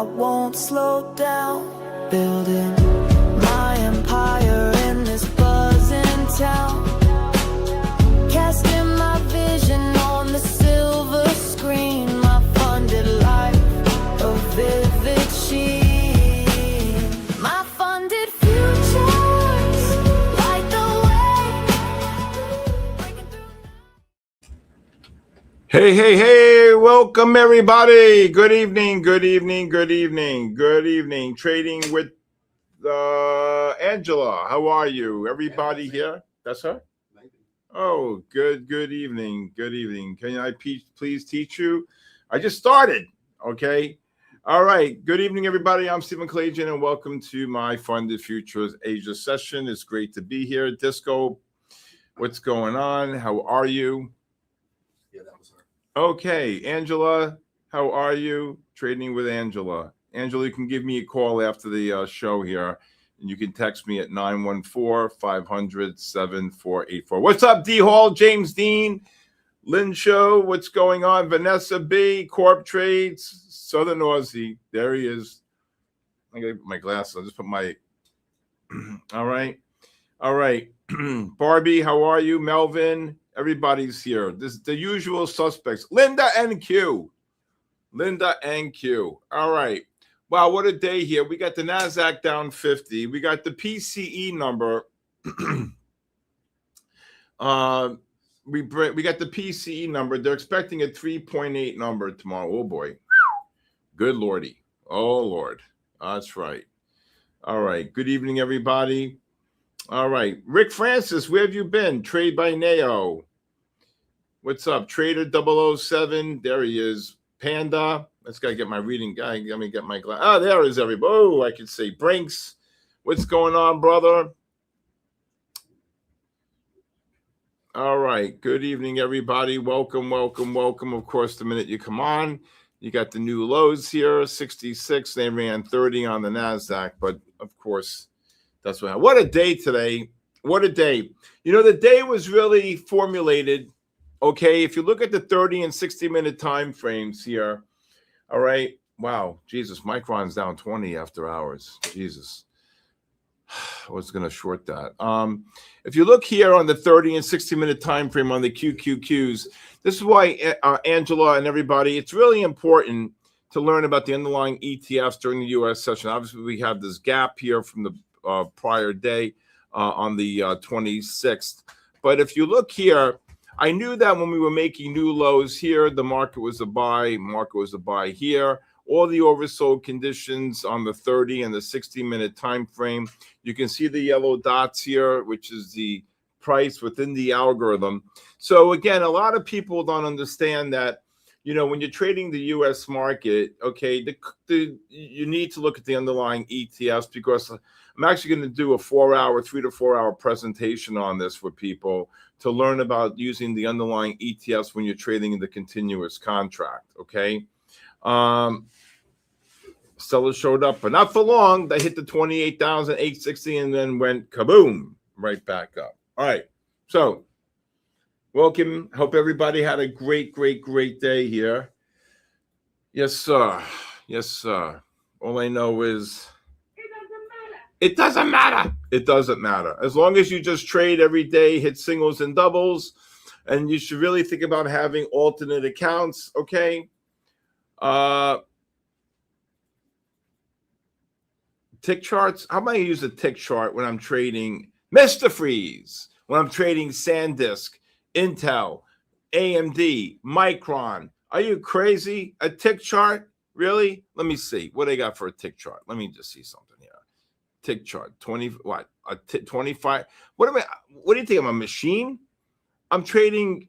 I won't slow down, building my empire in this buzzing town, casting my vision on the silver screen, my funded life, a vivid sheen, my funded futures, light the way. Hey, welcome everybody. Good evening. Trading with Angela. How are you? Everybody here? That's her? Oh, good evening. Can I please teach you? I just started, okay? All right. Good evening, everybody. I'm Stephen Kalayjian, and welcome to my Funded Futures Asia session. It's great to be here. Disco, what's going on? How are you? Yeah, that was her. Okay, Angela, how are you? Trading with Angela. Angela, you can give me a call after the show here, and you can text me at 914-500-7484. What's up, D Hall, James Dean, Lynn Show? What's going on? Vanessa B, Corp Trades, Southern Aussie. There he is. I got my glasses. I'll just put my. All right. Barbie, how are you? Melvin. Everybody's here. This is the usual suspects. Linda and Q. All right. Wow, what a day here. We got the NASDAQ down 50. We got the PCE number. We got the PCE number. They're expecting a 3.8 number tomorrow. Oh, boy. Good Lordy. Oh, Lord. That's right. All right. Good evening, everybody. All right. Rick Francis, where have you been? Trade by Neo. What's up? Trader 007. There he is. Panda. Let's gotta get my reading guy. Let me get my glass. Oh, there is everybody. Oh, I can say Brinks. What's going on, brother? All right. Good evening, everybody. Welcome. Of course, the minute you come on, you got the new lows here, 66. They ran 30 on the NASDAQ, but of course, that's what a day today. What a day. You know, the day was really formulated. Okay, if you look at the 30 and 60-minute time frames here, all right, wow, Jesus, Micron's down 20 after hours. Jesus, I was going to short that. If you look here on the 30 and 60-minute time frame on the QQQs, this is why, Angela and everybody, it's really important to learn about the underlying ETFs during the U.S. session. Obviously, we have this gap here from the prior day on the 26th. But if you look here, I knew that when we were making new lows here, the market was a buy, here. All the oversold conditions on the 30 and the 60-minute time frame. You can see the yellow dots here, which is the price within the algorithm. So again, a lot of people don't understand that, you know, when you're trading the U.S. market, okay, you need to look at the underlying ETFs, because I'm actually going to do a 3 to 4 hour presentation on this for people to learn about using the underlying ETFs when you're trading in the continuous contract, okay? Sellers showed up, but not for long. They hit the 28,860 and then went kaboom, right back up. All right, so welcome. Hope everybody had a great day here. Yes, sir. All I know is it doesn't matter. As long as you just trade every day, hit singles and doubles, and you should really think about having alternate accounts, okay? Tick charts. How about I use a tick chart when I'm trading Mr. Freeze, when I'm trading SanDisk, Intel, AMD, Micron? Are you crazy? A tick chart? Really? Let me see. What they got for a tick chart? Let me just see something here. Tick chart. 25. What do you think? I'm a machine? I'm trading.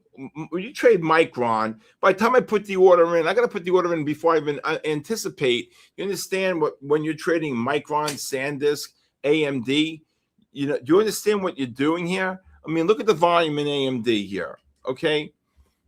When you trade Micron, by the time I put the order in, I got to put the order in before I even anticipate. You understand when you're trading Micron, SanDisk, AMD, you know, do you understand what you're doing here? I mean, look at the volume in AMD here. Okay.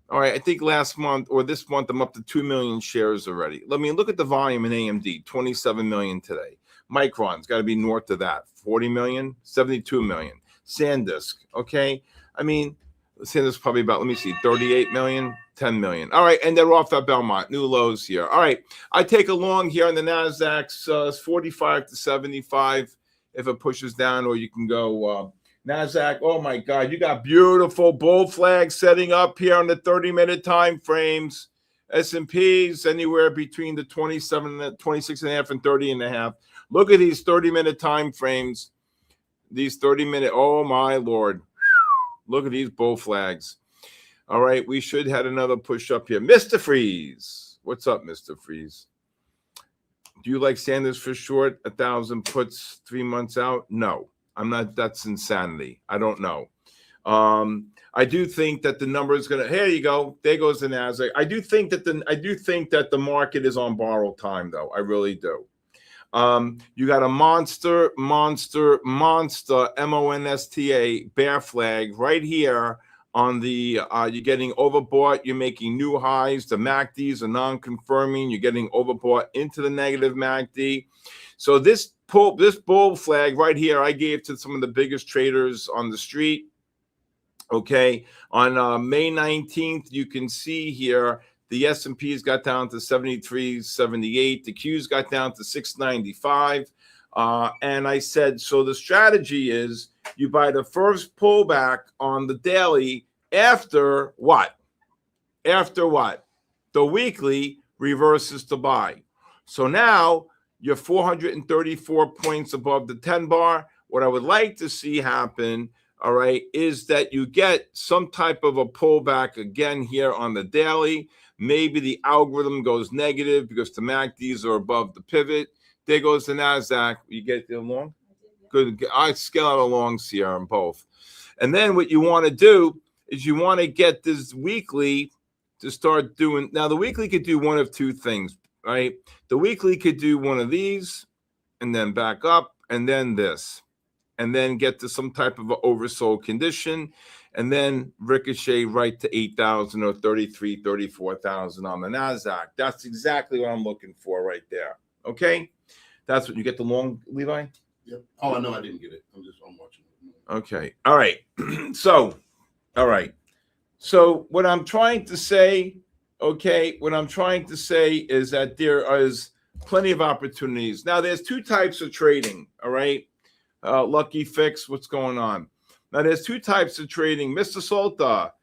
All right. I think last month or this month, I'm up to 2 million shares already. Let me look at the volume in AMD, 27 million today. Micron's got to be north of that, 40 million, 72 million. SanDisk. Okay. I mean, Sanders probably about, let me see, 38 million, 10 million. All right, and they're off at Belmont, new lows here. All right, I take a long here on the Nasdaq's 45 to 75 if it pushes down, or you can go Nasdaq. Oh my God, you got beautiful bull flags setting up here on the 30-minute time frames. S&Ps anywhere between the 27, 26 and a half and 30 and a half. Look at these 30-minute time frames. These 30-minute, oh my Lord. Look at these bull flags. All right, we should have another push up here. Mr. Freeze. What's up, Mr. Freeze? Do you like Sanders for short? 1,000 puts 3 months out? No, I'm not. That's insanity. I don't know. I do think that the number is going to. Here you go. There goes the Nasdaq. I do think that the market is on borrowed time, though. I really do. You got a monster monster monster bear flag right here on the you're getting overbought, you're making new highs, the MACDs are non-confirming, you're getting overbought into the negative MACD. So this bull flag right here I gave to some of the biggest traders on the street. Okay, on May 19th, you can see here the S&Ps got down to 73.78. The Qs got down to 695. And I said, so the strategy is you buy the first pullback on the daily after what? After what? The weekly reverses to buy. So now you're 434 points above the 10 bar. What I would like to see happen, all right, is that you get some type of a pullback again here on the daily. Maybe the algorithm goes negative because the MACDs are above the pivot. There goes the NASDAQ. You get the long? Good. I scale out a longs here on both. And then what you want to do is you want to get this weekly to start doing. Now, the weekly could do one of two things, right? The weekly could do one of these and then back up and then this. And then get to some type of an oversold condition, and then ricochet right to 8,000 or 33, 34,000 on the NASDAQ. That's exactly what I'm looking for right there. Okay? That's what you get the long, Levi? Yep. Oh, no, I didn't get it. I'm watching it. Okay. All right. All right. So what I'm trying to say, okay, what I'm trying to say is that there is plenty of opportunities. Now, there's two types of trading, all right? Lucky Fix, what's going on? Now, there's two types of trading. Mr. Salta,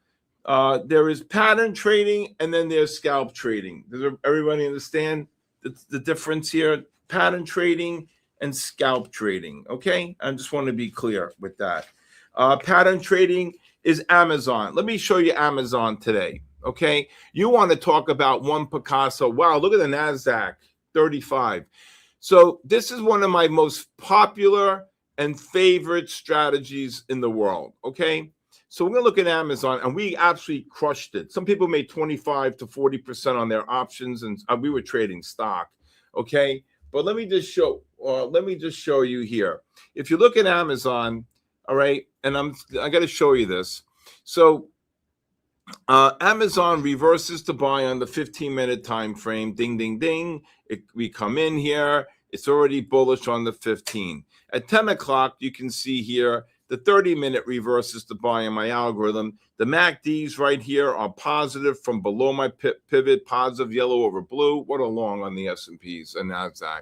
there is pattern trading, and then there's scalp trading. Does everybody understand the difference here? Pattern trading and scalp trading, okay? I just want to be clear with that. Pattern trading is Amazon. Let me show you Amazon today, okay? You want to talk about one Picasso. Wow, look at the NASDAQ, 35. So this is one of my most popular and favorite strategies in the world, okay? So we're going to look at Amazon, and we absolutely crushed it. Some people made 25 to 40% on their options, and we were trading stock, okay? But let me just show you here. If you look at Amazon, all right, and I got to show you this. So Amazon reverses to buy on the 15-minute time frame. Ding, ding, ding. We come in here. It's already bullish on the 15. At 10 o'clock, you can see here the 30-minute reverses to buy in my algorithm. The MACDs right here are positive from below my pivot, positive yellow over blue. What a long on the S&Ps and NASDAQ,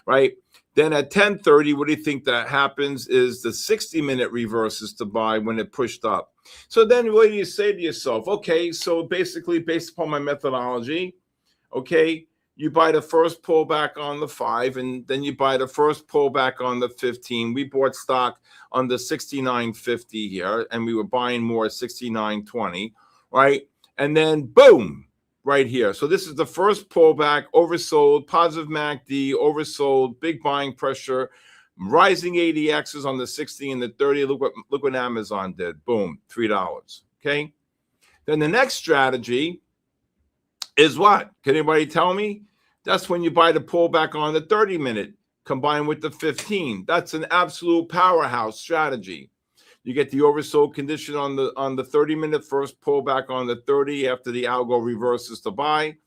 right? Then at 10:30, what do you think that happens is the 60-minute reverses to buy when it pushed up. So then what do you say to yourself? Okay, so basically based upon my methodology, okay, you buy the first pullback on the 5, and then you buy the first pullback on the 15. We bought stock on the 69.50 here, and we were buying more at 69.20, right? And then boom, right here. So this is the first pullback, oversold, positive MACD, oversold, big buying pressure, rising ADXs on the 60 and the 30. Look what Amazon did. Boom, $3. Okay. Then the next strategy is what? Can anybody tell me? That's when you buy the pullback on the 30-minute combined with the 15. That's an absolute powerhouse strategy. You get the oversold condition on the 30-minute, first pullback on the 30 after the algo reverses to buy.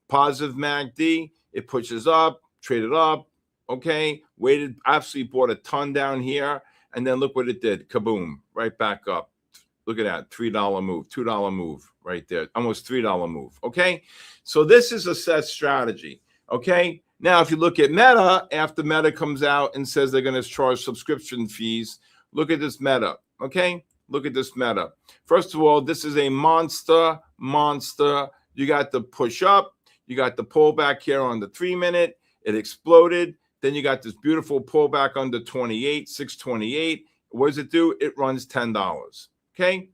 Positive MACD, it pushes up, traded up, okay? Waited, absolutely bought a ton down here, and then look what it did. Kaboom, right back up. Look at that, $3 move, $2 move right there, almost $3 move, okay? So this is a set strategy, okay? Now, if you look at Meta, after Meta comes out and says they're going to charge subscription fees, look at this Meta, okay? Look at this Meta. First of all, this is a monster. You got the push up. You got the pullback here on the 3-minute. It exploded. Then you got this beautiful pullback under 28, 628. What does it do? It runs $10, okay?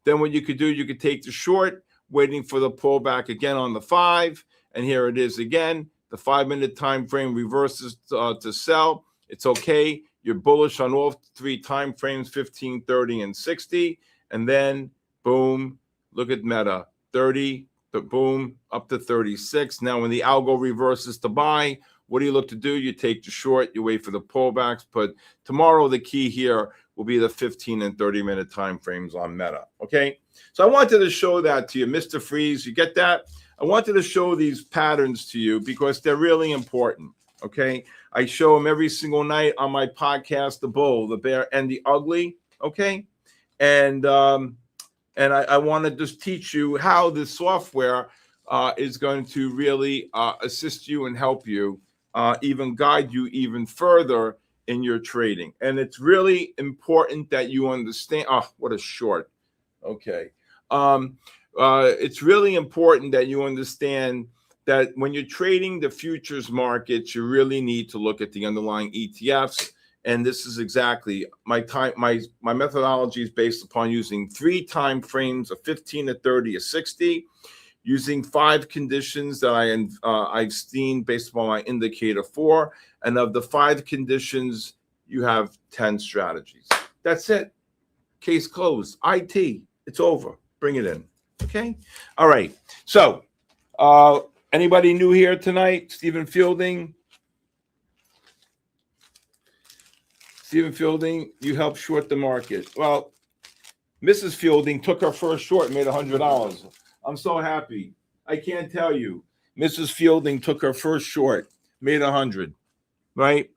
Then what you could do, you could take the short, waiting for the pullback again on the 5. And here it is again. The 5-minute time frame reverses to sell. It's okay. You're bullish on all 3 time frames, 15, 30, and 60. And then, boom, look at Meta, 30, boom, up to 36. Now, when the algo reverses to buy, what do you look to do? You take the short, you wait for the pullbacks. But tomorrow, the key here will be the 15 and 30-minute time frames on Meta, okay? So I wanted to show that to you, Mr. Freeze. You get that? I wanted to show these patterns to you because they're really important, okay? I show them every single night on my podcast, The Bull, The Bear, and The Ugly, okay? And I want to just teach you how this software is going to really assist you and help you, even guide you even further in your trading. And it's really important that you understand. Oh, what a short. Okay. It's really important that you understand that when you're trading the futures markets, you really need to look at the underlying ETFs. And this is exactly my methodology is based upon using 3 time frames, a 15, a 30, a 60, using 5 conditions that I've seen based upon my indicator 4. And of the 5 conditions, you have 10 strategies. That's it. Case closed. IT. It's over. Bring it in. Okay. All right. So, anybody new here tonight? Stephen Fielding. Stephen Fielding, you helped short the market. Well, Mrs. Fielding took her first short and made $100. I'm so happy. I can't tell you. Mrs. Fielding took her first short, made 100. Right?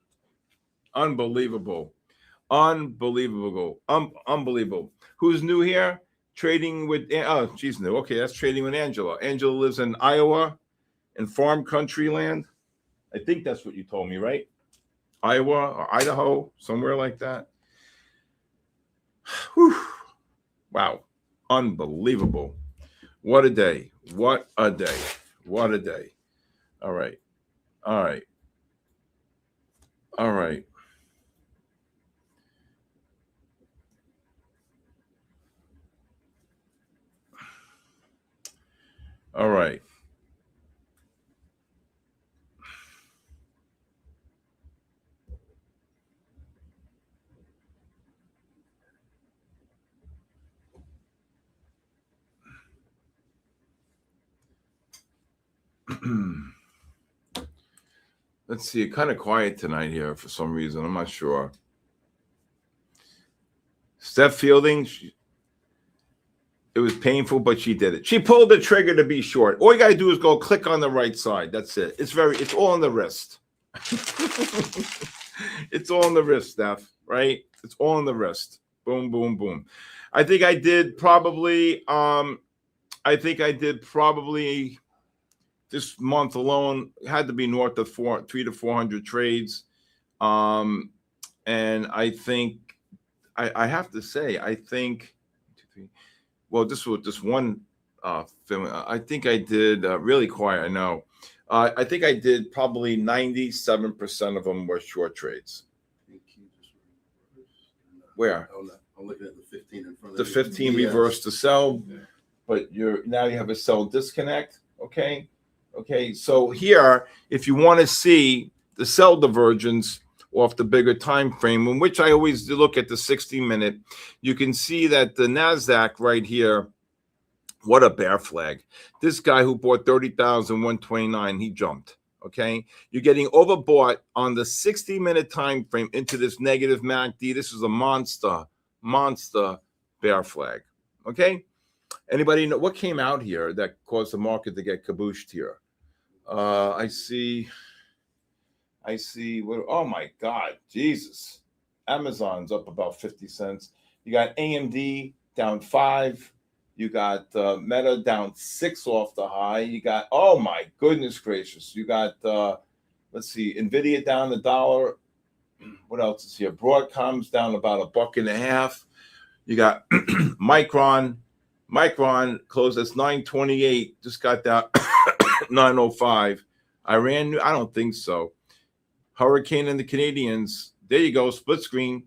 Unbelievable. Unbelievable. Unbelievable. Who's new here? Trading with, oh, she's new. Okay, that's trading with Angela. Angela lives in Iowa, in farm country land. I think that's what you told me, right? Iowa or Idaho, somewhere like that. Whew. Wow. Unbelievable. What a day. What a day. What a day. All right. All right. All right. All right. Let's see. Kind of quiet tonight here for some reason. I'm not sure. Steph Fielding, it was painful, but she did it. She pulled the trigger to be short. All you got to do is go click on the right side. That's it. It's all on the wrist. It's all on the wrist, Steph, right? It's all on the wrist. Boom, boom, boom. I think I did probably this month alone had to be north of 300 to 400 trades. And I think I have to say, I think, well, this was just one film. I think I did really quiet. I know. I think I did probably 97% of them were short trades. Where? I'm looking at the 15 in front of The 15 reverse to sell, yeah. But now you have a sell disconnect. Okay. Okay. So here, if you want to see the sell divergence off the bigger time frame, in which I always look at the 60-minute, you can see that the NASDAQ right here, what a bear flag. This guy who bought 30,129, he jumped. Okay. You're getting overbought on the 60-minute time frame into this negative MACD. This is a monster bear flag. Okay. Anybody know what came out here that caused the market to get kabooshed here? I see what, oh my God, Jesus. Amazon's up about 50 cents. You got AMD down 5. You got Meta down 6 off the high. You got, oh my goodness gracious. You got, let's see, Nvidia down $1. What else is here? Broadcom's down about $1.50. You got Micron. Micron closed at 928. Just got that 905. Iran, I don't think so. Hurricane and the Canadians. There you go. Split screen.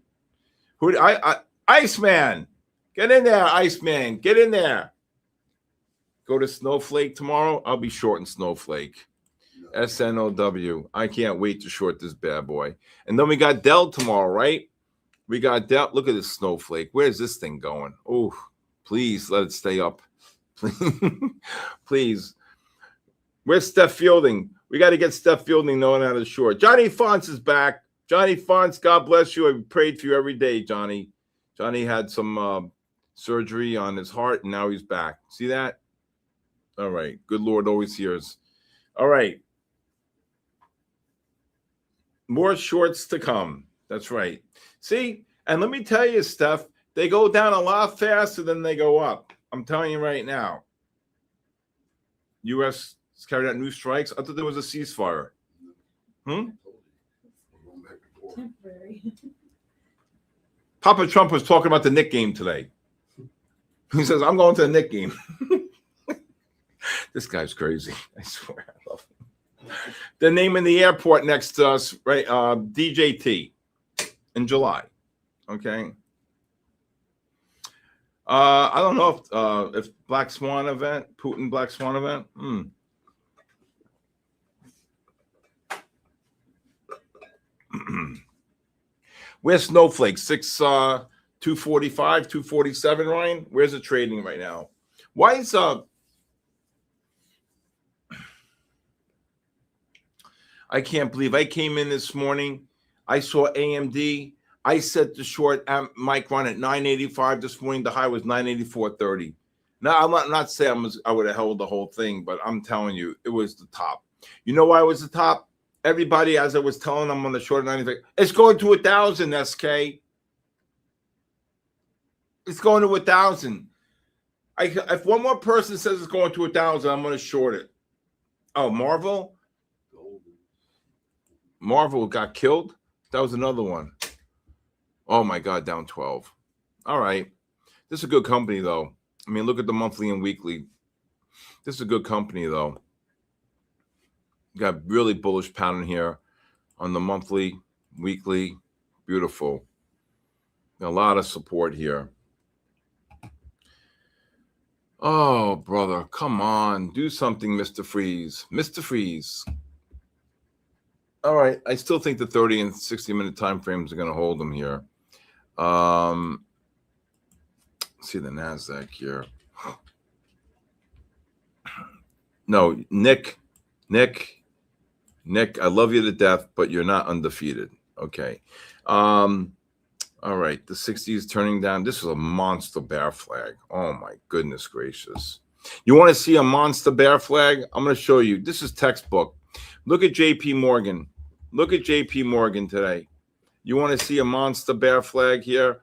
Iceman. Get in there, Iceman. Get in there. Go to Snowflake tomorrow. I'll be shorting Snowflake. SNOW. I can't wait to short this bad boy. And then we got Dell tomorrow, right? We got Dell. Look at this Snowflake. Where's this thing going? Oh, please let it stay up. Please. Where's Steph Fielding? We got to get Steph Fielding knowing how to short. Johnny Fonts is back. Johnny Fonts, God bless you. I prayed for you every day, Johnny. Johnny had some surgery on his heart, and now he's back. See that? All right. Good Lord always hears. All right. More shorts to come. That's right. See? And let me tell you, Steph, they go down a lot faster than they go up. I'm telling you right now. U.S. has carried out new strikes. I thought there was a ceasefire. Temporary. Papa Trump was talking about the Knick game today. He says, I'm going to the Knick game. This guy's crazy. I swear. I love him. They're naming the airport next to us, right? DJT in July. Okay. I don't know if Black Swan event, Putin Black Swan event. Where's Snowflake? 245, 247, Ryan? Where's it trading right now? Why is I can't believe I came in this morning. I saw AMD. I set the short Micron at 985 this morning. The high was 984.30. Now, I'm not saying I would have held the whole thing, but I'm telling you, it was the top. You know why it was the top? Everybody, as I was telling them on the short 95, it's going to 1,000, SK. It's going to 1,000. If one more person says it's going to 1,000, I'm going to short it. Oh, Marvel? Marvel got killed? That was another one. Oh, my God, down 12. All right. This is a good company, though. I mean, look at the monthly and weekly. This is a good company, though. Got really bullish pattern here on the monthly, weekly. Beautiful. A lot of support here. Oh, brother, come on. Do something, Mr. Freeze. Mr. Freeze. All right. I still think the 30 and 60-minute time frames are going to hold them here. See the NASDAQ here. No, Nick, I love you to death, but you're not undefeated. Okay. All right. The 60 is turning down. This is a monster bear flag. Oh, my goodness gracious. You want to see a monster bear flag? I'm going to show you. This is textbook. Look at JP Morgan. Look at JP Morgan today. You want to see a monster bear flag here?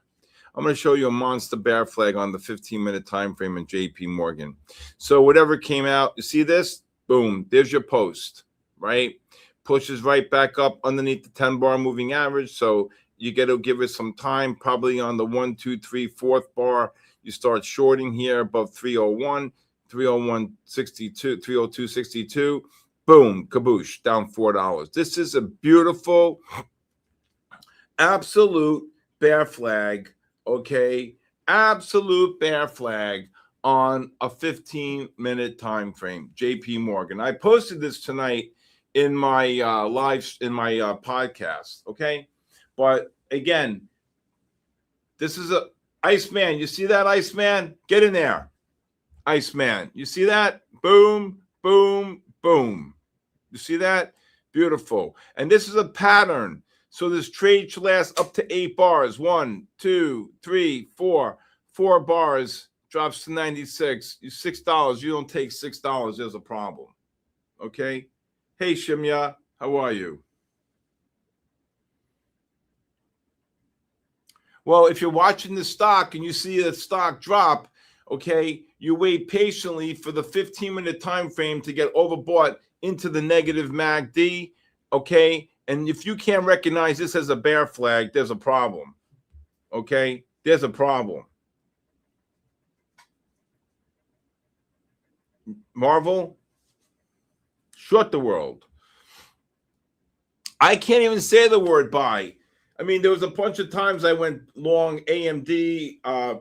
I'm going to show you a monster bear flag on the 15-minute time frame in JP Morgan. So whatever came out, you see this? Boom. There's your post, right? Pushes right back up underneath the 10-bar moving average. So you got to give it some time. Probably on the 1, 2, 3, 4th bar, you start shorting here above 301, 301.62, 302.62. Boom, kaboosh, down $4. This is a beautiful, absolute bear flag, okay? Absolute bear flag on a 15-minute time frame. JP Morgan. I posted this tonight in my podcast, okay? But again, this is a Iceman. You see that, Iceman? Get in there, Iceman. You see that? Boom, boom, boom. You see that? Beautiful. And this is a pattern. So this trade should last up to 8 bars. 1, 2, 3, 4. 4 bars drops to 96. You $6. You don't take $6. There's a problem. Okay? Hey, Shimya. How are you? Well, if you're watching the stock and you see the stock drop, okay, you wait patiently for the 15-minute time frame to get overbought into the negative MACD, okay? And if you can't recognize this as a bear flag, there's a problem, okay? There's a problem. Marvel, short the world. I can't even say the word buy. I mean, there was a bunch of times I went long AMD,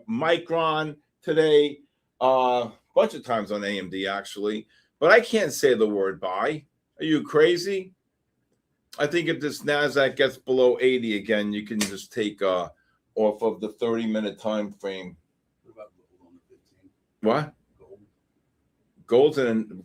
Micron today, a bunch of times on AMD actually, but I can't say the word buy. Are you crazy? I think if this NASDAQ gets below 80 again, you can just take off of the 30-minute time frame. What about gold on the 15? What?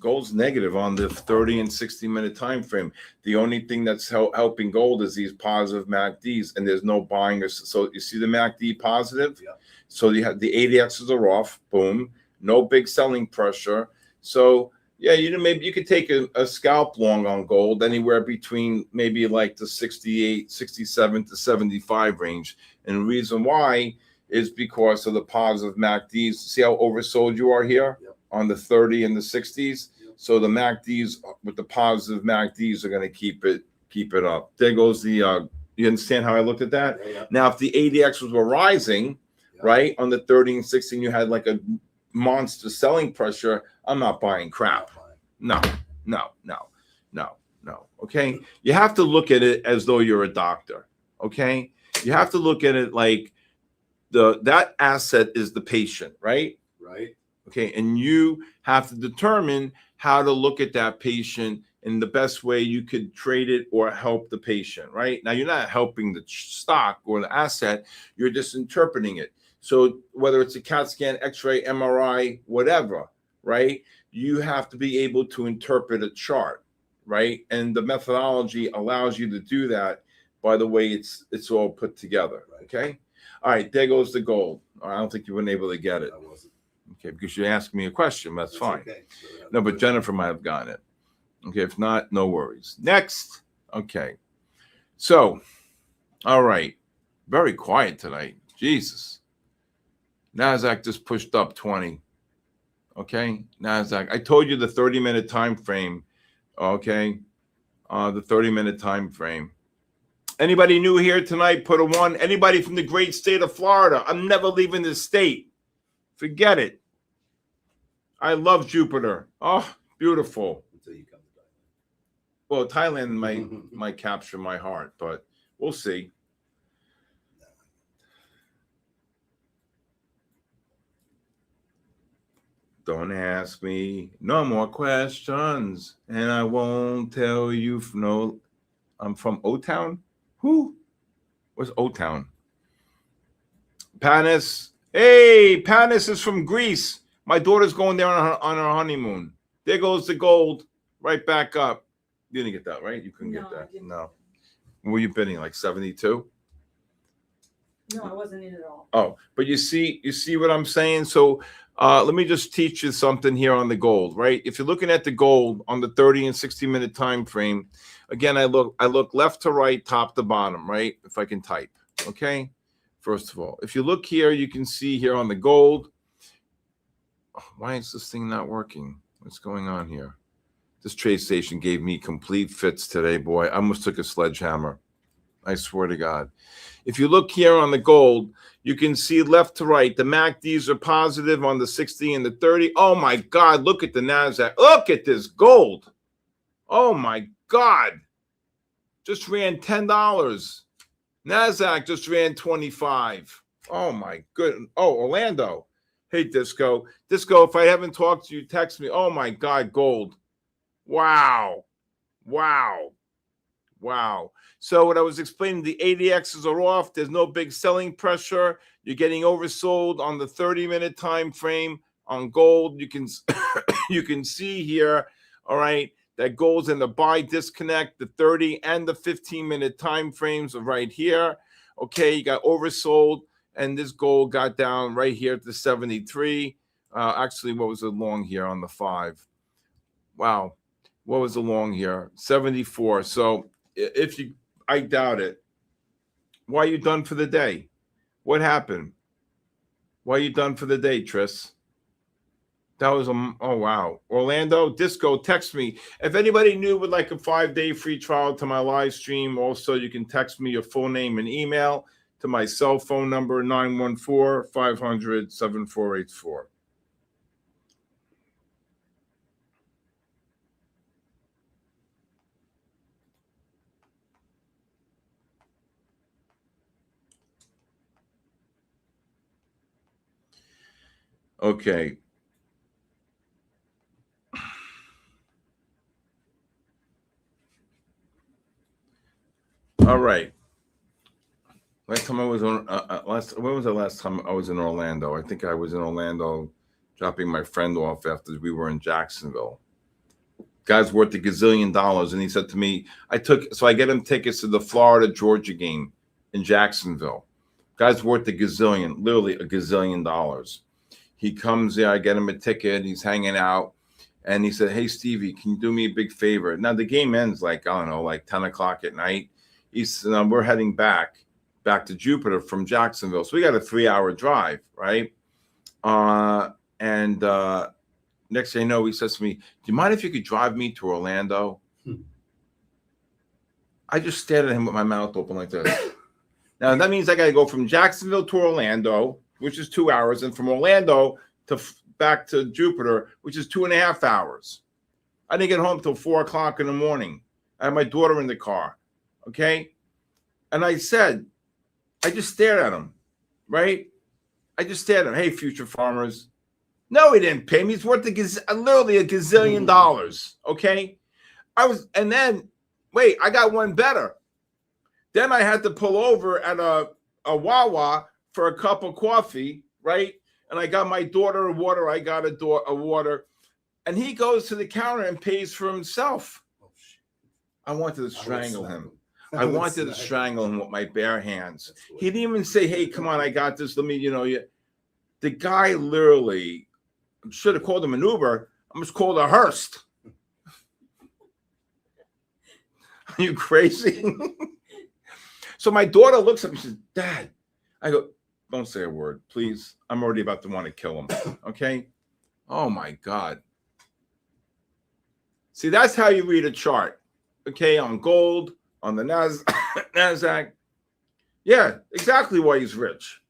Gold's negative on the 30 and 60-minute time frame. The only thing that's helping gold is these positive MACDs, and there's no buying. So you see the MACD positive. Yeah. So you have the ADXs are off. Boom. No big selling pressure. So yeah, maybe you could take a scalp long on gold anywhere between maybe like the 68, 67 to 75 range. And the reason why is because of the positive MACDs. See how oversold you are here? Yep. On the 30 and the 60s. So the MACDs with the positive MACDs are going to keep it up. There goes the you understand how I looked at that? Yeah. Now, if the ADXs were rising, right, on the 30 and 60, and you had like a monster selling pressure, I'm not buying crap. No. Okay? You have to look at it as though you're a doctor. Okay? You have to look at it like that asset is the patient, right? Right. Okay, and you have to determine how to look at that patient in the best way you could trade it or help the patient, right? Now, you're not helping the stock or the asset, you're just interpreting it. So whether it's a CAT scan, X-ray, MRI, whatever, right? You have to be able to interpret a chart, right? And the methodology allows you to do that by the way it's all put together, okay? All right, there goes the gold. I don't think you were able to get it. I wasn't. Okay, because you asked me a question, that's fine. Okay. No, but Jennifer might have gotten it. Okay, if not, no worries. Next. Okay. So, all right. Very quiet tonight. Jesus. NASDAQ just pushed up 20. Okay, NASDAQ. I told you the 30-minute time frame. Okay, the 30-minute time frame. Anybody new here tonight, put a 1. Anybody from the great state of Florida? I'm never leaving this state. Forget it. I love Jupiter. Oh, beautiful. Until you come to Thailand. Well, Thailand might capture my heart, but we'll see. Don't ask me no more questions, and I won't tell you. No, I'm from O-Town. Who? Where's O-Town? Panis. Hey, Panis is from Greece. My daughter's going there on her honeymoon. There goes the gold, right back up. You didn't get that, right? You couldn't get that. No. What were you bidding, like 72? No, I wasn't in at all. Oh, but you see what I'm saying? So let me just teach you something here on the gold, right? If you're looking at the gold on the 30 and 60-minute time frame, again, I look left to right, top to bottom, right? If I can type, okay? First of all, if you look here, you can see here on the gold. Why is this thing not working? What's going on here? This trade station gave me complete fits today, boy. I almost took a sledgehammer. I swear to God. If you look here on the gold, you can see left to right. The MACDs are positive on the 60 and the 30. Oh, my God. Look at the NASDAQ. Look at this gold. Oh, my God. Just ran $10. NASDAQ just ran 25. Oh, my goodness. Oh, Orlando. Hey, Disco. Disco, if I haven't talked to you, text me. Oh, my God, gold. Wow. So what I was explaining, the ADXs are off. There's no big selling pressure. You're getting oversold on the 30-minute time frame on gold. You can you can see here, all right, that gold's in the buy disconnect. The 30 and the 15-minute time frames are right here. Okay, you got oversold, and this gold got down right here to 73. Actually, what was the long here on the 5? Wow. What was the long here? 74. So if you, I doubt it. Why are you done for the day? What happened? Why are you done for the day, Tris? That was oh wow. Orlando Disco, text me. If anybody new would like a 5-day free trial to my live stream, also you can text me your full name and email to my cell phone number 914-500-7484. Okay. All right. Last time I was on when was the last time I was in Orlando? I think I was in Orlando dropping my friend off after we were in Jacksonville. Guy's worth $1 gazillion, and he said to me, I get him tickets to the Florida Georgia game in Jacksonville. Guy's worth $1 gazillion, literally $1 gazillion. He comes there, I get him a ticket, he's hanging out, and he said, hey Stevie, can you do me a big favor? Now the game ends like, I don't know, like 10 o'clock at night. He said, we're heading back to Jupiter from Jacksonville. So we got a 3-hour drive, right? Next thing you know, he says to me, do you mind if you could drive me to Orlando? I just stared at him with my mouth open like this. Now, that means I got to go from Jacksonville to Orlando, which is 2 hours, and from Orlando to back to Jupiter, which is 2.5 hours. I didn't get home till 4 o'clock in the morning. I had my daughter in the car, okay? And I said, I just stared at him, right? I just stared at him. Hey, future farmers. No, he didn't pay me. He's worth literally $1 gazillion, okay? And then, wait, I got one better. Then I had to pull over at a Wawa for a cup of coffee, right? And I got my daughter a water. I got a water. And he goes to the counter and pays for himself. Oh, shit. I wanted to strangle him. I wanted to strangle him with my bare hands. He didn't even say, hey, come on, I got this. Let me, the guy literally should have called him an Uber. I almost called a Hearst. Are you crazy? So my daughter looks at me and says, Dad, I go, don't say a word, please. I'm already about to want to kill him. Okay. Oh my God. See, that's how you read a chart. Okay. On gold, on the NASDAQ. Yeah, exactly why he's rich.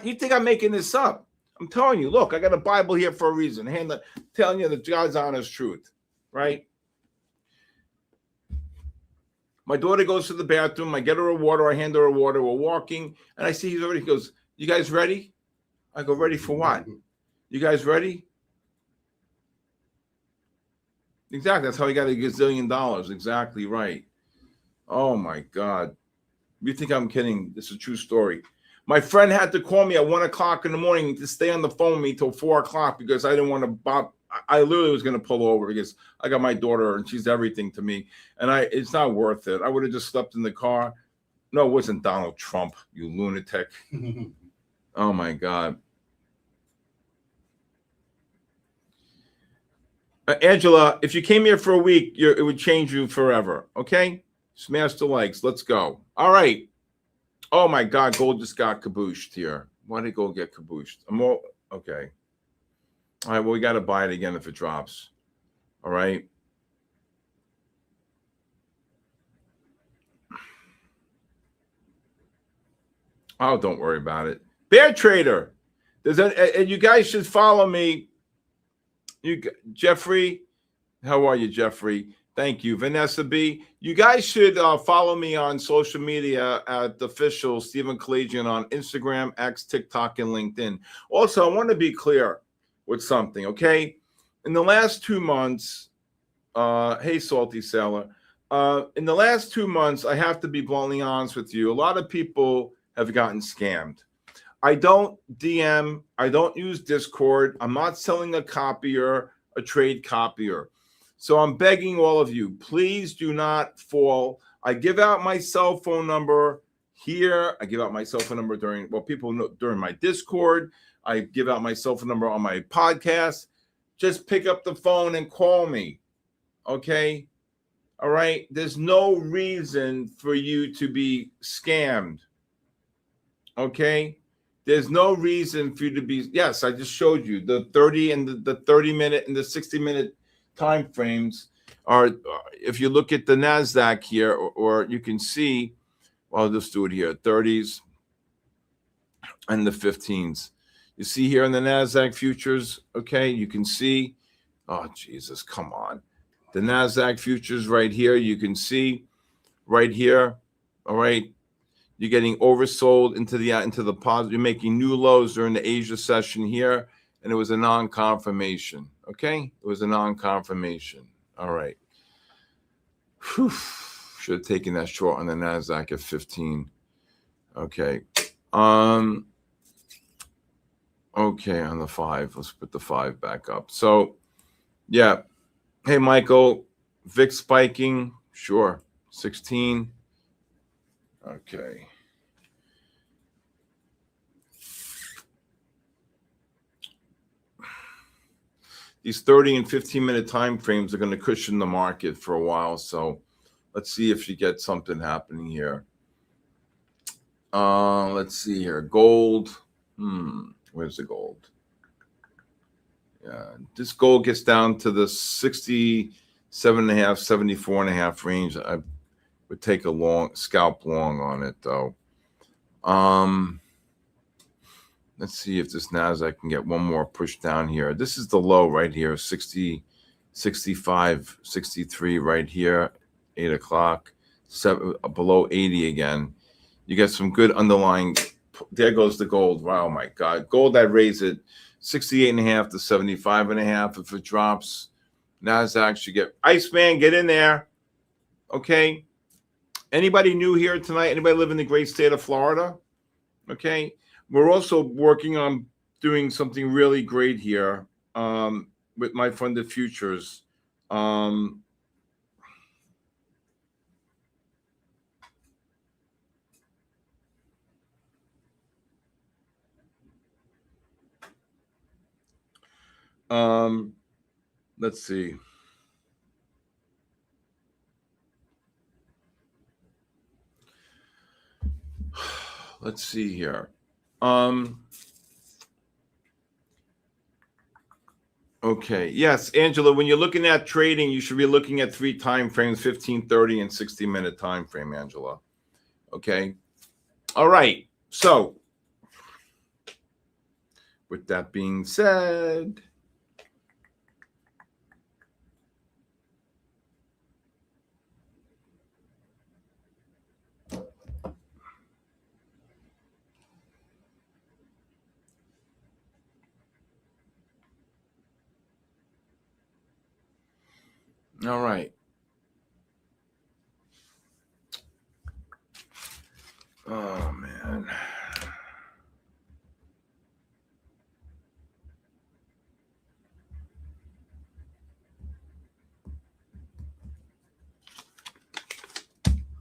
You think I'm making this up? I'm telling you, look, I got a Bible here for a reason. Telling you the God's honest truth, right? My daughter goes to the bathroom. I get her a water. I hand her a water. We're walking, and I see he goes, you guys ready? I go, ready for what? You guys ready? Exactly. That's how he got $1 gazillion. Exactly right. Oh, my God. You think I'm kidding? This is a true story. My friend had to call me at 1 o'clock in the morning to stay on the phone with me till 4 o'clock because I didn't want to bop. I literally was going to pull over because I got my daughter and she's everything to me. And it's not worth it. I would have just slept in the car. No, it wasn't Donald Trump, you lunatic. Oh, my God. Angela, if you came here for a week, it would change you forever. Okay? Smash the likes. Let's go. All right. Oh, my God. Gold just got cabooshed here. Why did gold get cabooshed? Okay. All right. Well, we got to buy it again if it drops. All right. Oh, don't worry about it. Bear Trader. And you guys should follow me. Jeffrey. How are you, Jeffrey? Thank you. Vanessa B. You guys should follow me on social media at the official Stephen Kalayjian on Instagram, X, TikTok, and LinkedIn. Also, I want to be clear with something, okay? In the last 2 months, hey, Salty Sailor. In the last 2 months, I have to be bluntly honest with you. A lot of people have gotten scammed. I don't DM. I don't use Discord. I'm not selling a copier, a trade copier. So I'm begging all of you, please do not fall. I give out my cell phone number here. I give out my cell phone number during my Discord. I give out my cell phone number on my podcast. Just pick up the phone and call me. Okay? All right? There's no reason for you to be scammed. Okay? There's no reason for you to be. Yes, I just showed you the 30 and the 30-minute and the 60-minute time frames are. If you look at the NASDAQ here, or you can see, well, I'll just do it here, 30s and the 15s. You see here in the NASDAQ futures, okay, you can see, oh, Jesus, come on. The NASDAQ futures right here, you can see right here, all right, you're getting oversold into the positive. You're making new lows during the Asia session here, and it was a non-confirmation, okay? It was a non-confirmation, all right. Whew. Should have taken that short on the NASDAQ at 15, okay. Okay, on the 5, let's put the 5 back up. So, yeah. Hey, Michael, VIX spiking, sure, 16. Okay. These 30 and 15-minute time frames are going to cushion the market for a while. So let's see if you get something happening here. Let's see here. Gold. Where's the gold? Yeah, this gold gets down to the 67.5, 74.5 range. I would take a long scalp long on it though. Let's see if this NASDAQ can get one more push down here. This is the low right here, 60, 65, 63 right here, 8 o'clock, below 80 again. You get some good underlying. There goes the gold. Wow, my God. Gold, I'd raise it 68.5 to 75.5. If it drops, NASDAQ should get. Iceman, get in there. Okay. Anybody new here tonight? Anybody live in the great state of Florida? Okay. We're also working on doing something really great here with MyFundedFutures. Let's see. Let's see here. Okay. Yes, Angela, when you're looking at trading, you should be looking at 3 time frames, 15, 30, and 60-minute time frame, Angela. Okay. All right. So with that being said, all right. Oh, man.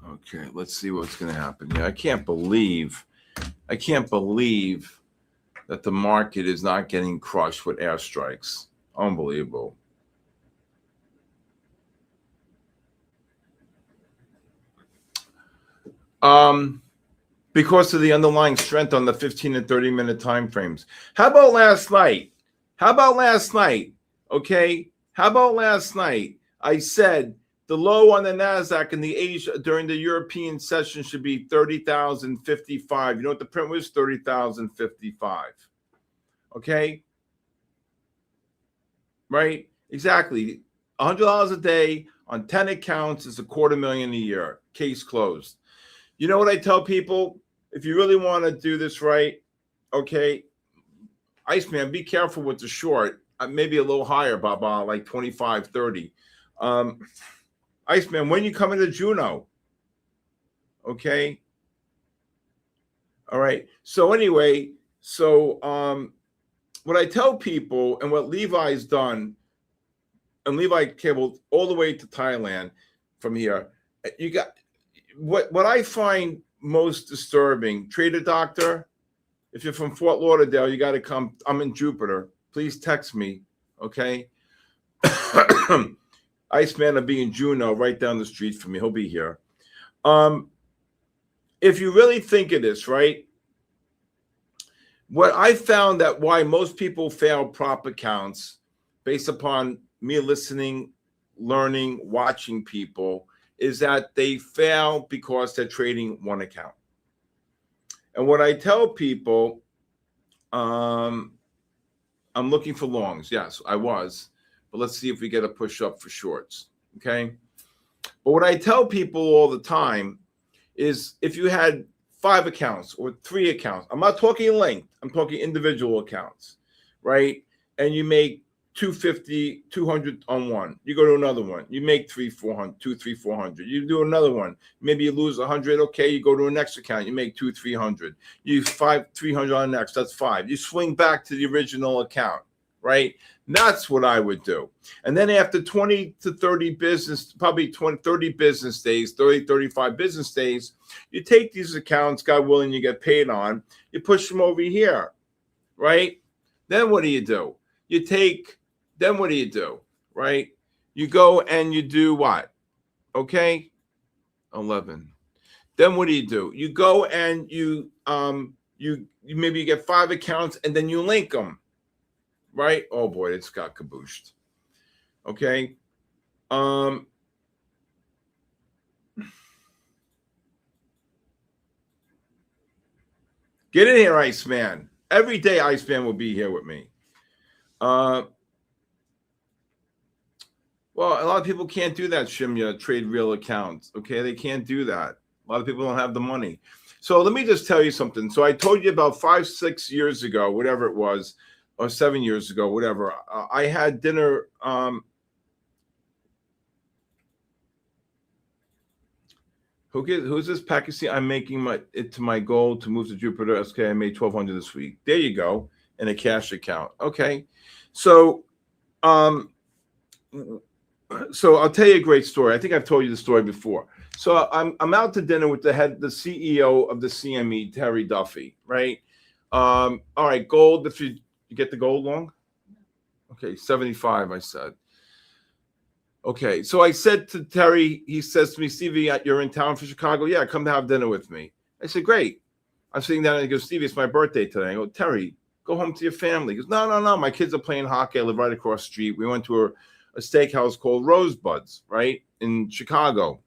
Okay, let's see what's going to happen here. I can't believe that the market is not getting crushed with airstrikes. Unbelievable. Because of the underlying strength on the 15 and 30-minute time frames. How about last night? Okay. How about last night? I said the low on the NASDAQ and the Asia during the European session should be 30,055. You know what the print was? 30,055. Okay. Right? Exactly. $100 a day on 10 accounts is $250,000 a year. Case closed. You know what I tell people? If you really want to do this right, okay, Iceman, be careful with the short. Maybe a little higher, Baba, like 25, 30. Iceman, when you come into Juno, okay? All right. So anyway, what I tell people and what Levi's done, and Levi cabled all the way to Thailand from here, you got what I find most disturbing, Trader Doctor, if you're from Fort Lauderdale, you got to come. I'm in Jupiter. Please text me, okay? Iceman will be in Juneau, right down the street from me. He'll be here. If you really think of this, right? what I found that why most people fail prop accounts based upon me listening, learning, watching people is that they fail because they're trading one account. And what I tell people, I'm looking for longs. Yes, I was. But let's see if we get a push up for shorts. Okay. But what I tell people all the time is if you had 5 accounts or 3 accounts, I'm not talking length, I'm talking individual accounts, right? And you make 250, 200 on one. You go to another one. You make 400. You do another one. Maybe you lose 100. Okay, you go to a next account. You make 300. You 300 on the next. That's 5. You swing back to the original account, right? That's what I would do. And then after 20 to 30 business, probably 20, 30 business days, 30, 35 business days, you take these accounts, God willing, you get paid on, you push them over here, right? Then what do you do? Then what do you do, right? You go and you do what? Okay, 11. Then what do? You go and you maybe you get 5 accounts and then you link them, right? Oh boy, it's got kabooshed. Okay. Get in here, Iceman. Every day Iceman will be here with me. Well, a lot of people can't do that, Shimya, trade real accounts. Okay, they can't do that. A lot of people don't have the money. So let me just tell you something. So I told you about 5, 6 years ago, whatever it was, or 7 years ago, whatever. I had dinner. Who's this Pakistan? I'm making it to my goal to move to Jupiter. Okay, I made 1,200 this week. There you go, in a cash account. Okay, so I'll tell you a great story. I think I've told you the story before. So I'm out to dinner with the CEO of the CME, Terry Duffy, right? All right, gold. If you get the gold long, okay, 75. I said. Okay, so I said to Terry, he says to me, Stevie, you're in town for Chicago? Yeah, come to have dinner with me. I said, great. I'm sitting down and he goes, Stevie, it's my birthday today. I go, Terry, go home to your family. He goes, no. My kids are playing hockey. I live right across the street. We went to a steakhouse called Rosebuds, right, in Chicago.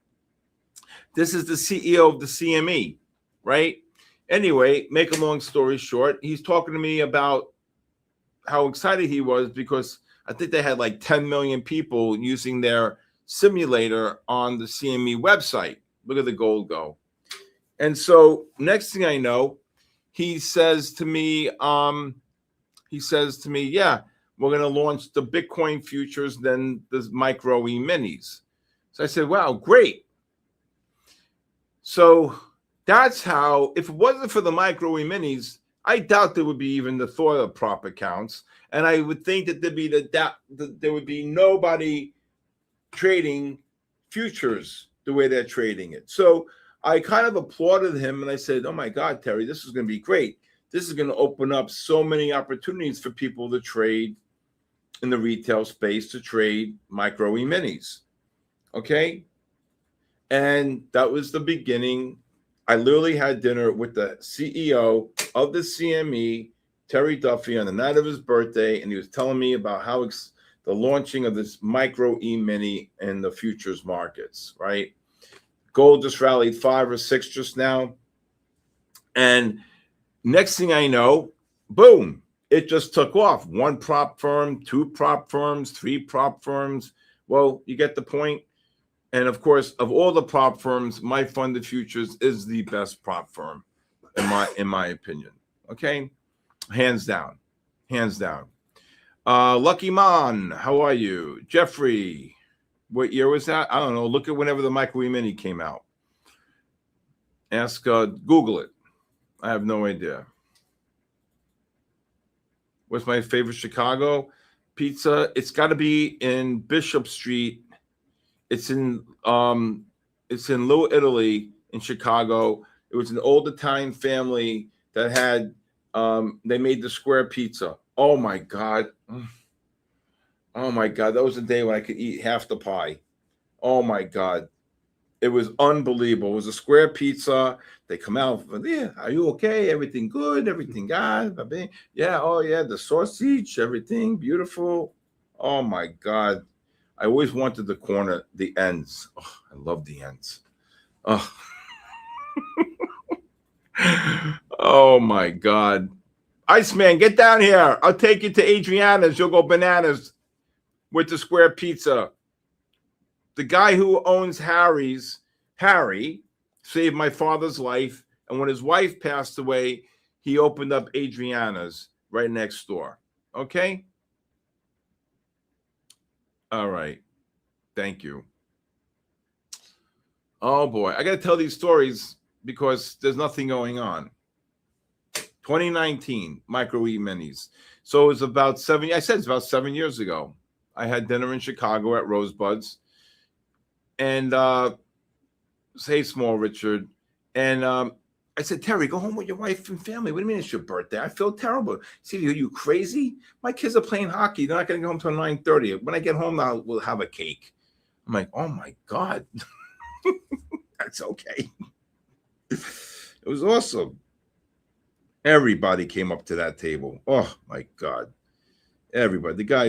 This is the CEO of the CME, right? Anyway, make a long story short, he's talking to me about how excited he was because I think they had like 10 million people using their simulator on the CME website. Look at the gold go. And so next thing I know, he says to me, yeah, we're going to launch the Bitcoin futures, then the micro E-minis. So I said, wow, great. So that's how, if it wasn't for the micro E-minis, I doubt there would be even the thought of prop accounts. And I would think that there would be nobody trading futures the way they're trading it. So I kind of applauded him and I said, oh my God, Terry, this is going to be great. This is going to open up so many opportunities for people to trade in the retail space, to trade micro E-minis. Okay. And that was the beginning. I literally had dinner with the CEO of the CME, Terry Duffy, on the night of his birthday, and he was telling me about how the launching of this micro E-mini in the futures markets, right? Gold just rallied 5 or 6 just now. And next thing I know, boom, it just took off. 1 prop firm, 2 prop firms, 3 prop firms. Well, you get the point. And of course, of all the prop firms, MyFundedFutures is the best prop firm, in my opinion. Okay, hands down. Lucky Man, how are you? Jeffrey, what year was that? I don't know. Look at whenever the micro E-mini came out. Ask Google it. I have no idea. What's my favorite Chicago pizza? It's got to be in Bishop Street. It's in Little Italy in Chicago. It was an old Italian family that had they made the square pizza. Oh my God. That was the day when I could eat half the pie. Oh my God. It was unbelievable. It was a square pizza. They come out, yeah, are you okay? Everything good? Everything good? Yeah, oh yeah, the sausage, everything beautiful. Oh my God. I always wanted the corner, the ends. Oh, I love the ends. Oh. Oh my God. Iceman, get down here. I'll take you to Adriana's. You'll go bananas with the square pizza. The guy who owns Harry, saved my father's life. And when his wife passed away, he opened up Adriana's right next door. Okay? All right. Thank you. Oh, boy. I got to tell these stories because there's nothing going on. 2019, Micro E Minis. So it was about it's about 7 years ago. I had dinner in Chicago at Rosebud's. And say small, Richard. And I said, Terry, go home with your wife and family. What do you mean it's your birthday? I feel terrible. See, are you crazy? My kids are playing hockey. They're not going to get home until 9:30. When I get home, we'll have a cake. I'm like, oh, my God. That's okay. It was awesome. Everybody came up to that table. Oh, my God. Everybody. The guy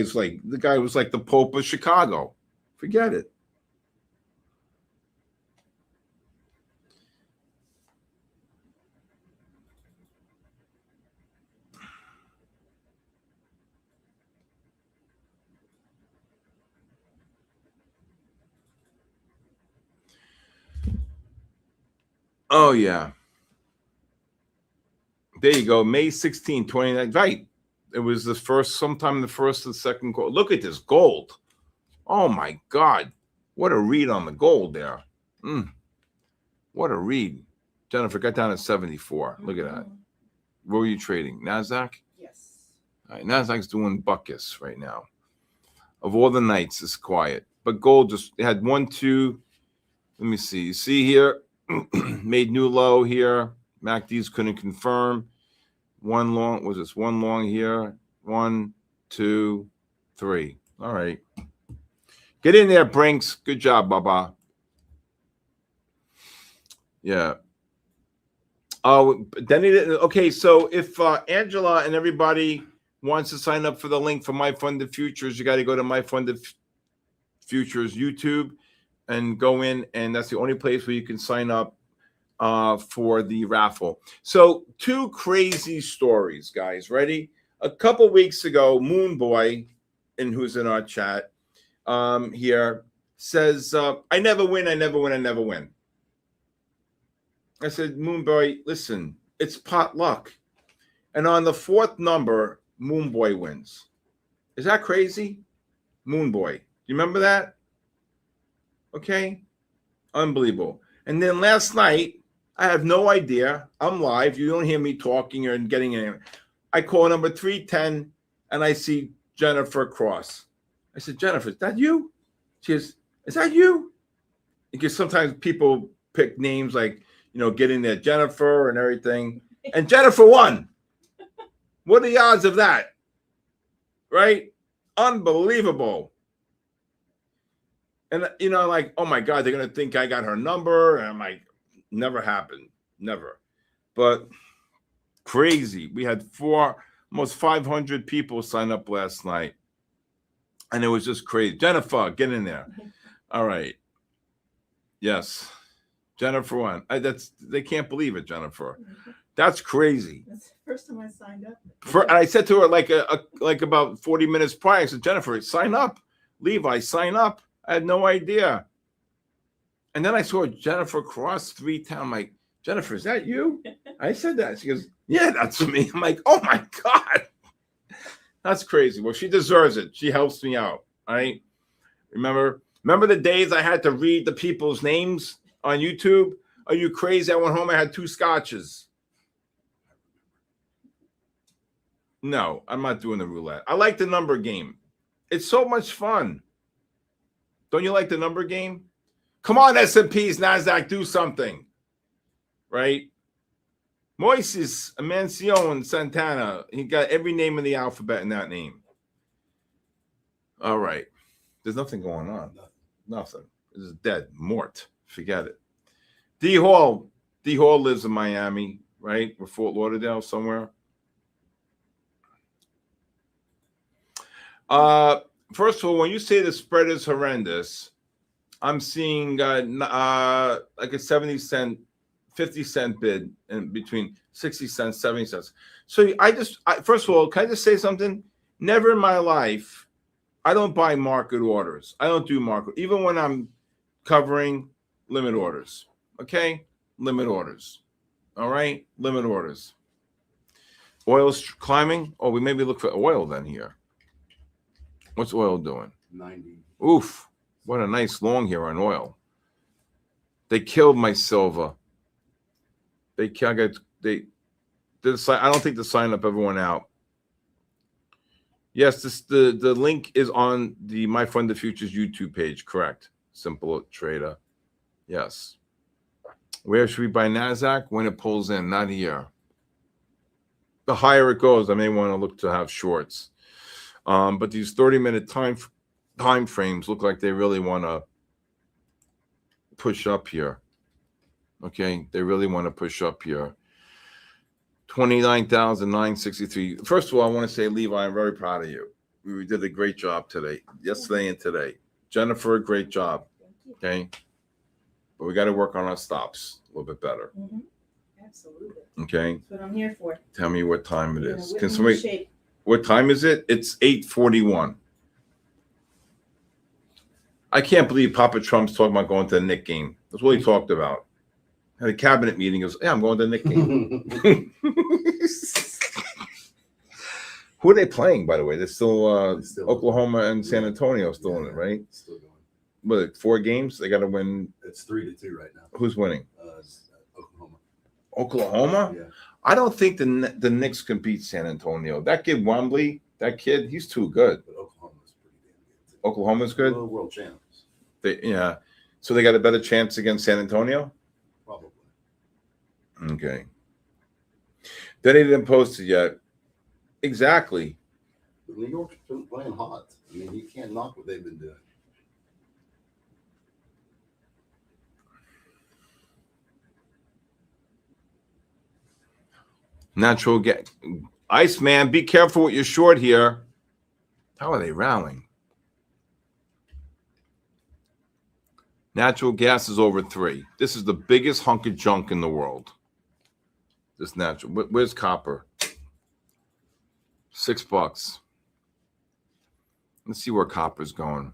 was like the Pope of Chicago. Forget it. Oh, yeah. There you go. May 16, 29. Right. It was sometime the first and second quarter. Look at this gold. Oh, my God. What a read on the gold there. What a read. Jennifer got down at 74. Look at that. Where were you trading? NASDAQ? Yes. All right. NASDAQ's doing buckus right now. Of all the nights, it's quiet. But gold just had 1, 2. Let me see. You see here? Made new low here. MACDs couldn't confirm. One long here? 1, 2, 3. All right. Get in there, Brinks. Good job, Baba. Yeah. Oh, then okay. So if Angela and everybody wants to sign up for the link for MyFundedFutures, you got to go to MyFundedFutures YouTube and go in, and that's the only place where you can sign up for the raffle. So 2 crazy stories, guys. Ready? A couple weeks ago, Moonboy, who's in our chat here, says, I never win. I said, Moonboy, listen, it's pot luck. And on the 4th number, Moonboy wins. Is that crazy? Moonboy. You remember that? Okay. Unbelievable. And then last night, I have no idea. I'm live. You don't hear me talking or getting in. I call number 310 and I see Jennifer Cross. I said, Jennifer, is that you? She goes, is that you? Because sometimes people pick names like, get in there, Jennifer and everything. And Jennifer won. What are the odds of that? Right? Unbelievable. And, like, oh, my God, they're going to think I got her number. And I'm like, never happened. Never. But crazy. We had almost 500 people sign up last night. And it was just crazy. Jennifer, get in there. All right. Yes. Jennifer won. They can't believe it, Jennifer. That's crazy. That's the first time I signed up. And I said to her like about 40 minutes prior, I said, Jennifer, sign up. Levi, sign up. I had no idea. And then I saw Jennifer Cross 310. I'm like, Jennifer, is that you? I said that. She goes, yeah, that's me. I'm like, oh my God. That's crazy. Well, she deserves it. She helps me out. All right. Remember the days I had to read the people's names on YouTube? Are you crazy? I went home. I had 2 scotches. No, I'm not doing the roulette. I like the number game. It's so much fun. Don't you like the number game? Come on, S&Ps, NASDAQ, do something. Right? Moises Amancion Santana. He got every name in the alphabet in that name. All right. There's nothing going on. Nothing. This is dead. Mort. Forget it. D Hall lives in Miami, right? Or Fort Lauderdale somewhere. First of all, when you say the spread is horrendous, I'm seeing like a 70-cent, 50-cent bid in between 60 cents, 70 cents. So first of all, can I just say something? Never in my life, I don't buy market orders. I don't do market, even when I'm covering limit orders. Okay? Limit orders. All right? Limit orders. Oil's climbing. Oh, we maybe look for oil then here. What's oil doing? 90. Oof. What a nice long here on oil. They killed my silver. I don't think the sign up ever went out. Yes, the link is on the MyFundedFutures YouTube page. Correct. Simple trader. Yes. Where should we buy NASDAQ? When it pulls in, not here. The higher it goes, I may want to look to have shorts. But these 30-minute time frames look like they really want to push up here. Okay, they really want to push up here. 29,963. First of all, I want to say, Levi, I'm very proud of you. We did a great job today, yesterday and today. Jennifer, great job. Okay, but we got to work on our stops a little bit better. Mm-hmm. Absolutely. Okay. That's what I'm here for. Tell me what time it is. Whip Can me in somebody? shape. What time is it? It's 8:41. I can't believe Papa Trump's talking about going to the Knicks game. That's what he talked about. At a cabinet meeting, he goes, "Yeah, I'm going to the Knicks game." Who are they playing, by the way? They're still Oklahoma and San Antonio still in it, right? Still going. What, 4 games? They got to win. It's 3-2 right now. Who's winning? Oklahoma. Oklahoma? Yeah. I don't think the Knicks can beat San Antonio. That kid Wembley, that kid, he's too good. But Oklahoma's pretty damn good. Oklahoma's good? Well, world champs. Yeah. So they got a better chance against San Antonio? Probably. Okay. Then he didn't post it yet. Exactly. But New York's been playing hot. I mean, you can't knock what they've been doing. Natural gas. Iceman, be careful with your short here. How are they rallying? Natural gas is over 3. This is the biggest hunk of junk in the world. This natural. Where's copper? $6. Let's see where copper's going.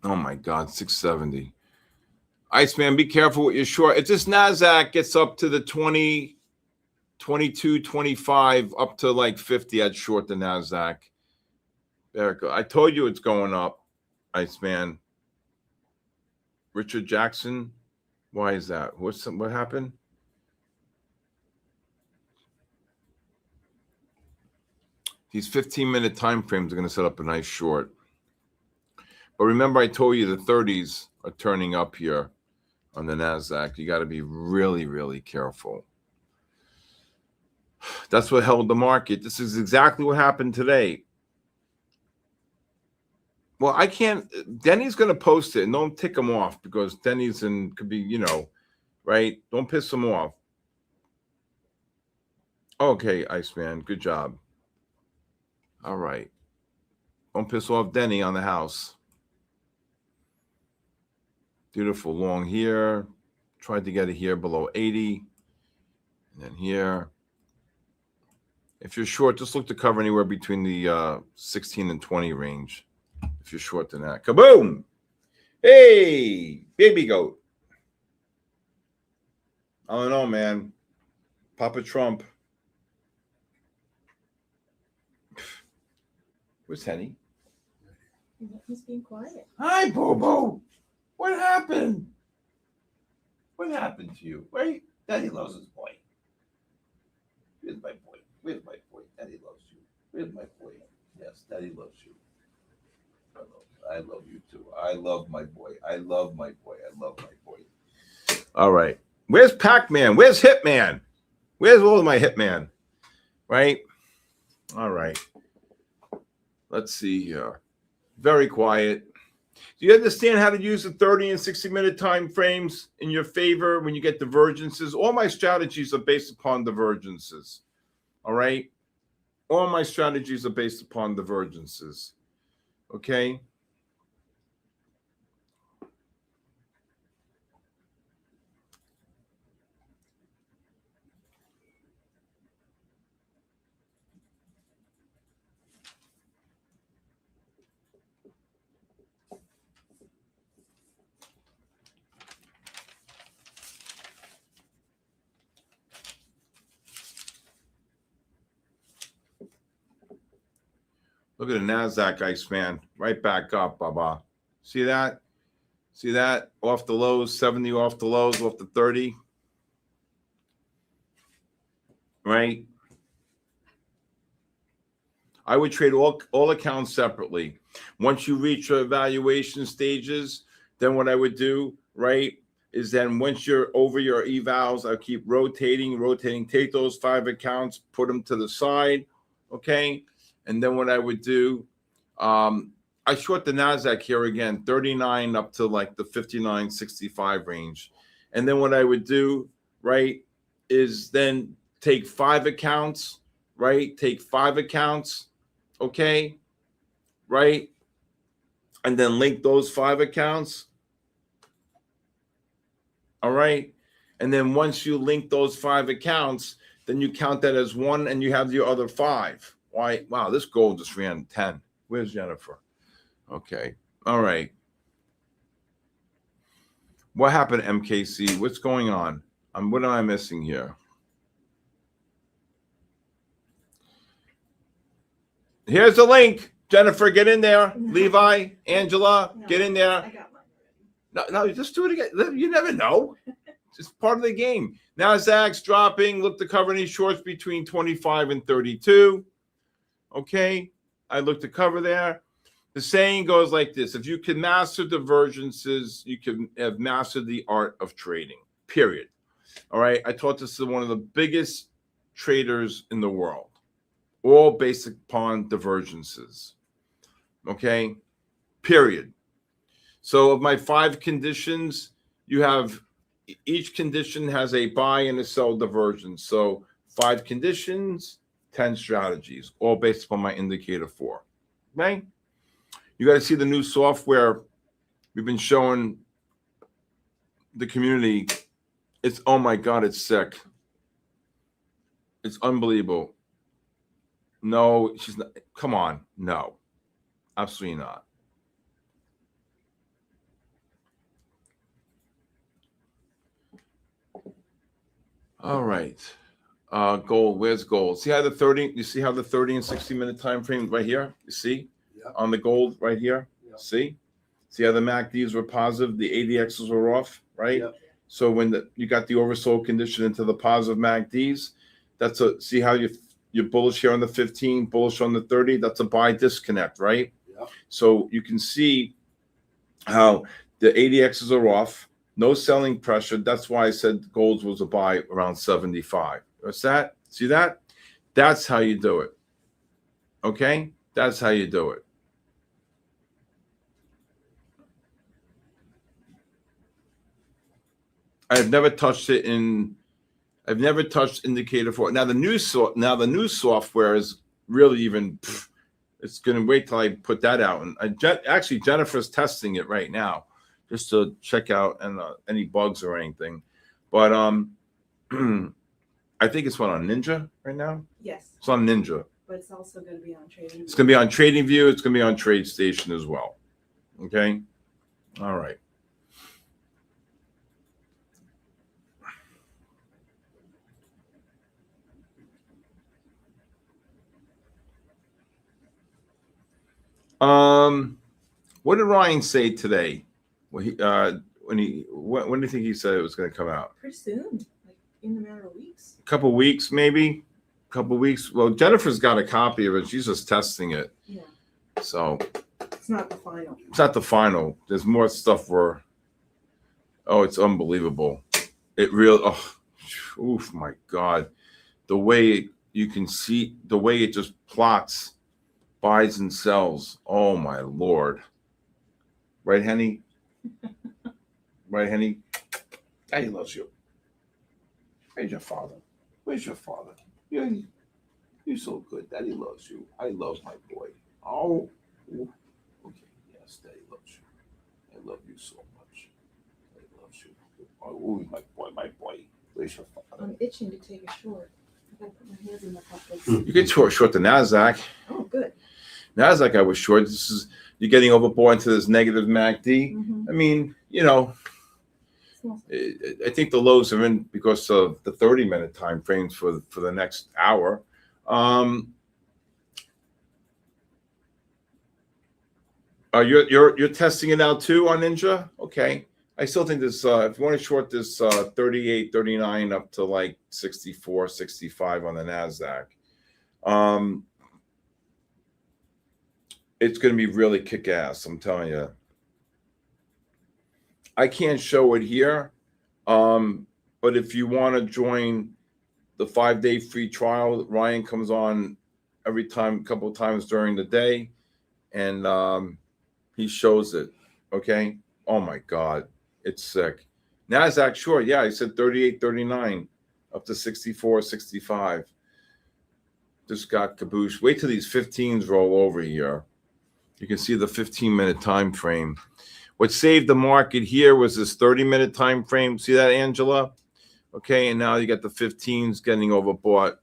Oh my God, 670. Iceman, be careful with your short. If this NASDAQ gets up to the 20, 22, 25, up to like 50, I'd short the NASDAQ. There it goes. I told you it's going up, Iceman. Richard Jackson, why is that? What happened? These 15-minute time frames are going to set up a nice short. But remember, I told you the 30s are turning up here on the NASDAQ. You got to be really, really careful. That's what held the market. This is exactly what happened today. Well, I can't. Denny's going to post it, and don't tick him off because Denny's could be, right? Don't piss him off. Okay, Iceman, good job. All right. Don't piss off Denny on the house. Beautiful long here. Tried to get it here below 80. And then here. If you're short, just look to cover anywhere between the 16 and 20 range. If you're short than that. Kaboom! Hey, baby goat. I don't know, man. Papa Trump. Where's Henny? He's being quiet. Hi, Bobo. What happened? What happened to you? Where Daddy loves his boy. Where's my boy? Where's my boy? Daddy loves you. Where's my boy? Yes, Daddy loves you. I love you too. I love my boy. I love my boy. I love my boy. All right. Where's Pac-Man? Where's Hitman? Where's all of my Hitman? Right? All right. Let's see here. Very quiet. Do you understand how to use the 30 and 60-minute time frames in your favor when you get divergences? All my strategies are based upon divergences. All right? All my strategies are based upon divergences. Okay? Look at the NASDAQ ice man. Right back up, Baba. See that? See that? Off the lows, 70 off the lows, off the 30. Right? I would trade all accounts separately. Once you reach your evaluation stages, then what I would do, right, is then once you're over your evals, I'll keep rotating, take those 5 accounts, put them to the side, okay? And then what I would do, I short the NASDAQ here again, 39 up to like the 59.65 range. And then what I would do, right, is then take 5 accounts, right? Take 5 accounts, okay, right? And then link those 5 accounts, all right? And then once you link those 5 accounts, then you count that as 1 and you have your other 5. Why? Wow, this gold just ran 10. Where's Jennifer? Okay. All right. What happened to MKC? What's going on? What am I missing here? Here's the link. Jennifer, get in there. Levi, Angela, get in there. I got mine already. No, just do it again. You never know. It's part of the game. NASDAQ's dropping. Look to cover any shorts between 25 and 32. Okay. I look to cover there. The saying goes like this. If you can master divergences, you can have mastered the art of trading, period. All right. I taught this to one of the biggest traders in the world, all based upon divergences. Okay. Period. So of my 5 conditions, you have each condition has a buy and a sell divergence. So 5 conditions, 10 strategies, all based upon my indicator 4. Okay. You got to see the new software we've been showing the community. It's, oh my God, it's sick. It's unbelievable. No, she's not. Come on. No, absolutely not. All right. Gold. Where's gold? See how the 30, you see how the 30 and 60-minute time frame right here? You see? Yeah. On the gold right here? Yeah. See? See how the MACDs were positive, the ADXs were off, right? Yeah. So when you got the oversold condition into the positive MACDs, that's a, see how you're bullish here on the 15, bullish on the 30, that's a buy disconnect, right? Yeah. So you can see how the ADXs are off, no selling pressure. That's why I said gold was a buy around 75. What's that? See that? That's how you do it. Okay? That's how you do it. I've never touched it in. I've never touched indicator 4. Now the new software is really even. It's going to wait till I put that out. And actually Jennifer's testing it right now, just to check out any bugs or anything. But I think it's on Ninja right now. Yes, It's on Ninja. but it's also going to be on trading. It's going to be on TradingView. It's going to be on TradeStation as well. Okay. All right. What did Ryan say today? When do you think he said it was going to come out? Pretty soon, like in a matter of weeks. A couple weeks, maybe. A couple weeks. Well, Jennifer's got a copy of it. She's just testing it. Yeah, So it's not the final. it's not the final. There's more stuff where. Oh, it's unbelievable. It really. Oh, oof, my God. The way you can see, the way it just plots buys and sells. Oh my Lord. Right, Henny? Right, Henny? Daddy loves you. Where's your father? Where's your father? You're so good. Daddy loves you. I love my boy. Oh, okay. Yes, Daddy loves you. I love you so much. Daddy loves you. Oh, my boy. Where's your father? I'm itching to take a short. I gotta put my hands in my pockets. You can short the NASDAQ. Oh, good. NASDAQ I was short. This is, you're getting overbought into this negative MACD. Mm-hmm. I mean, you know, I think the lows are in because of the 30-minute time frames for the next hour. You're testing it out too on Ninja? Okay. I still think this, if you want to short this 38, 39 up to like 64, 65 on the NASDAQ, it's going to be really kick-ass, I'm telling you. I can't show it here, but if you want to join the 5-day free trial, Ryan comes on every time, a couple of times during the day, and he shows it, okay? Oh, my God. It's sick. NASDAQ, sure. Yeah, I said 38, 39, up to 64, 65. Just got caboose. Wait till these 15s roll over here. You can see the 15-minute time frame. What saved the market here was this 30-minute time frame. See that, Angela? Okay, and now you got the 15s getting overbought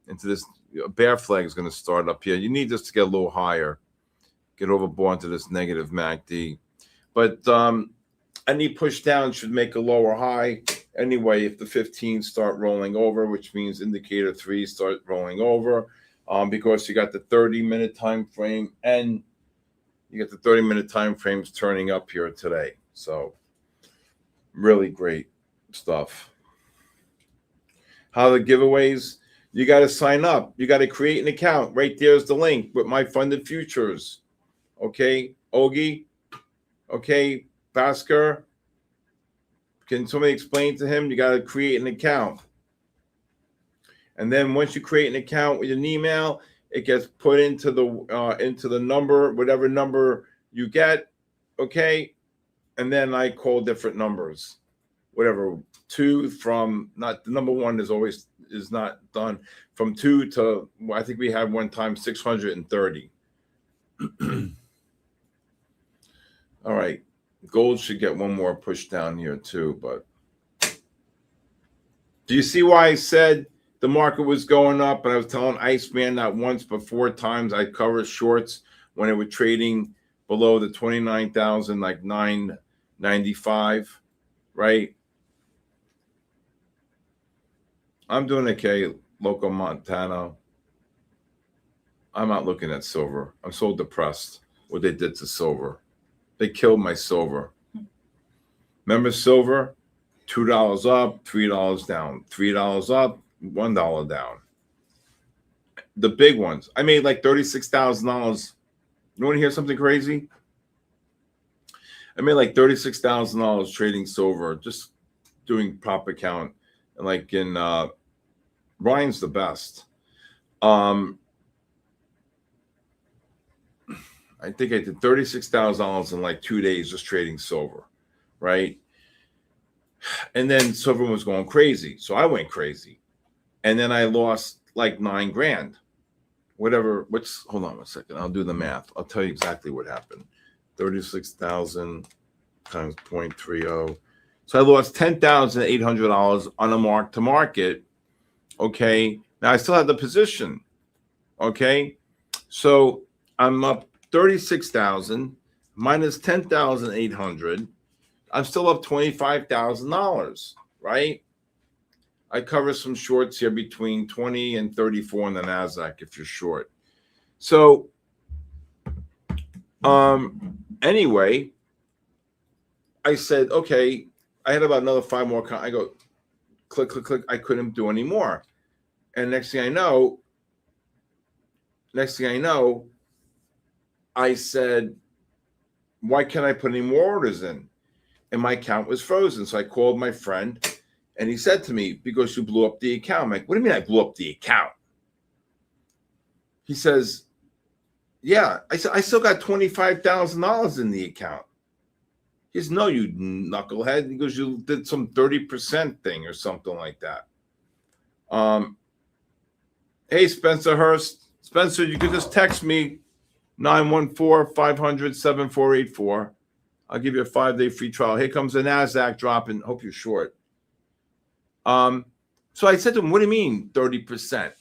into this. Bear flag is going to start up here. You need this to get a little higher. Get overbought into this negative MACD. But any push down should make a lower high. Anyway, if the 15s start rolling over, which means indicator 3 start rolling over, because you got the 30-minute time frame and you got the 30-minute time frames turning up here today. So really great stuff. How the giveaways? You got to sign up. You got to create an account. Right there's the link with MyFundedFutures. Okay, Ogie. Okay, Bhaskar. Can somebody explain to him? You got to create an account. And then once you create an account with an email, it gets put into the number, whatever number you get, okay? And then I call different numbers, whatever, 2 from, not the number 1 is not done, from 2 to, I think we had one time 630. All right, gold should get one more push down here too, but do you see why I said the market was going up, and I was telling Iceman not once but 4 times I cover shorts when it was trading below the 29,000, like 995, right? I'm doing okay, Local Montana. I'm not looking at silver. I'm so depressed what they did to silver. They killed my silver. Remember silver? $2 up, $3 down, $3 up, $1 down. The big ones. I made like $36,000. You want to hear something crazy? I made like $36,000 trading silver, just doing prop account. And like in Ryan's the best. I think I did $36,000 in like 2 days just trading silver, right? And then silver was going crazy, so I went crazy. And then I lost like $9,000, whatever. Hold on 1 second. I'll do the math. I'll tell you exactly what happened. 36,000 times 0.30. So I lost $10,800 on a mark to market. Okay. Now I still have the position. Okay. So I'm up 36,000 minus 10,800. I'm still up $25,000, right? I cover some shorts here between 20 and 34 in the NASDAQ if you're short. So, anyway, I said, okay, I had about another 5 more. I go, click, click, click. I couldn't do any more. And next thing I know, I said, why can't I put any more orders in? And my account was frozen. So I called my friend. And he said to me, because you blew up the account. I'm like, what do you mean I blew up the account? He says, yeah. I said, I still got $25,000 in the account. He goes, no, you knucklehead. He goes, you did some 30% thing or something like that. Hey, Spencer Hurst. Spencer, you could just text me 914-500-7484. I'll give you a 5-day free trial. Here comes the NASDAQ dropping. Hope you're short. So I said to him, what do you mean 30%?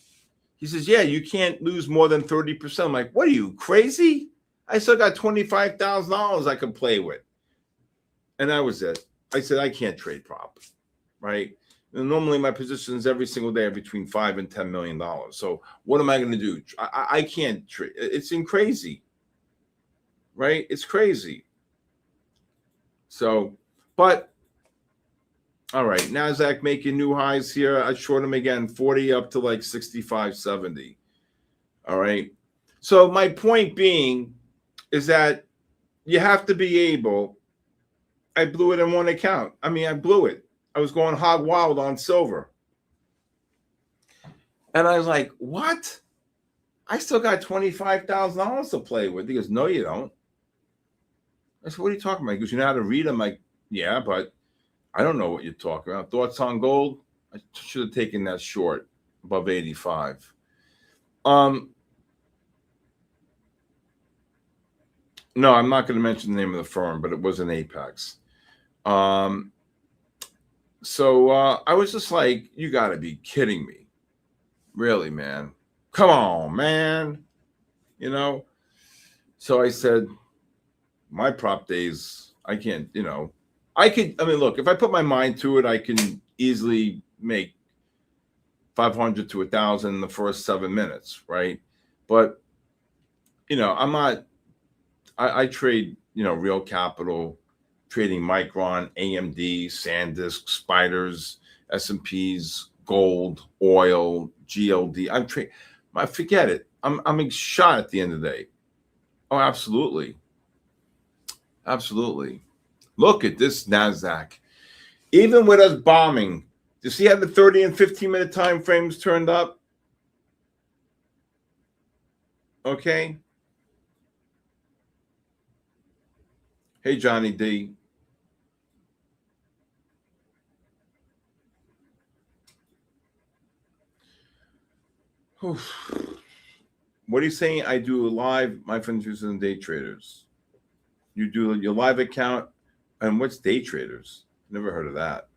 He says, yeah, you can't lose more than 30%. I'm like, what are you, crazy? I still got $25,000 I could play with. And that was it. I said, I can't trade prop, right? And normally my positions every single day are between $5 and $10 million. So what am I going to do? I can't trade. It's crazy, right? It's crazy. So, but all right, NASDAQ making new highs here. I short them again, 40 up to like 65, 70. All right. So my point being is that you have to be able. I blew it in one account. I mean, I blew it. I was going hog wild on silver. And I was like, what? I still got $25,000 to play with. He goes, no, you don't. I said, what are you talking about? He goes, you know how to read? I'm like, yeah, but I don't know what you're talking about. Thoughts on gold? I should have taken that short above 85. No, I'm not going to mention the name of the firm, but it was an Apex. So I was just like, you got to be kidding me. Really, man. Come on, man. You know? So I said, my prop days, I can't, you know. I mean, look, if I put my mind to it, I can easily make 500 to 1,000 in the first 7 minutes, right? But, you know, I'm not, I trade, you know, real capital, trading Micron, AMD, SanDisk, Spiders, S&Ps, gold, oil, GLD. I'm trading. Forget it. I'm shot at the end of the day. Oh, absolutely. Absolutely. Look at this NASDAQ. Even with us bombing, you see how the 30 and 15-minute time frames turned up? Okay. Hey, Johnny D. What are you saying? I do live MyFundedFutures and day traders. You do your live account, and what's day traders? Never heard of that.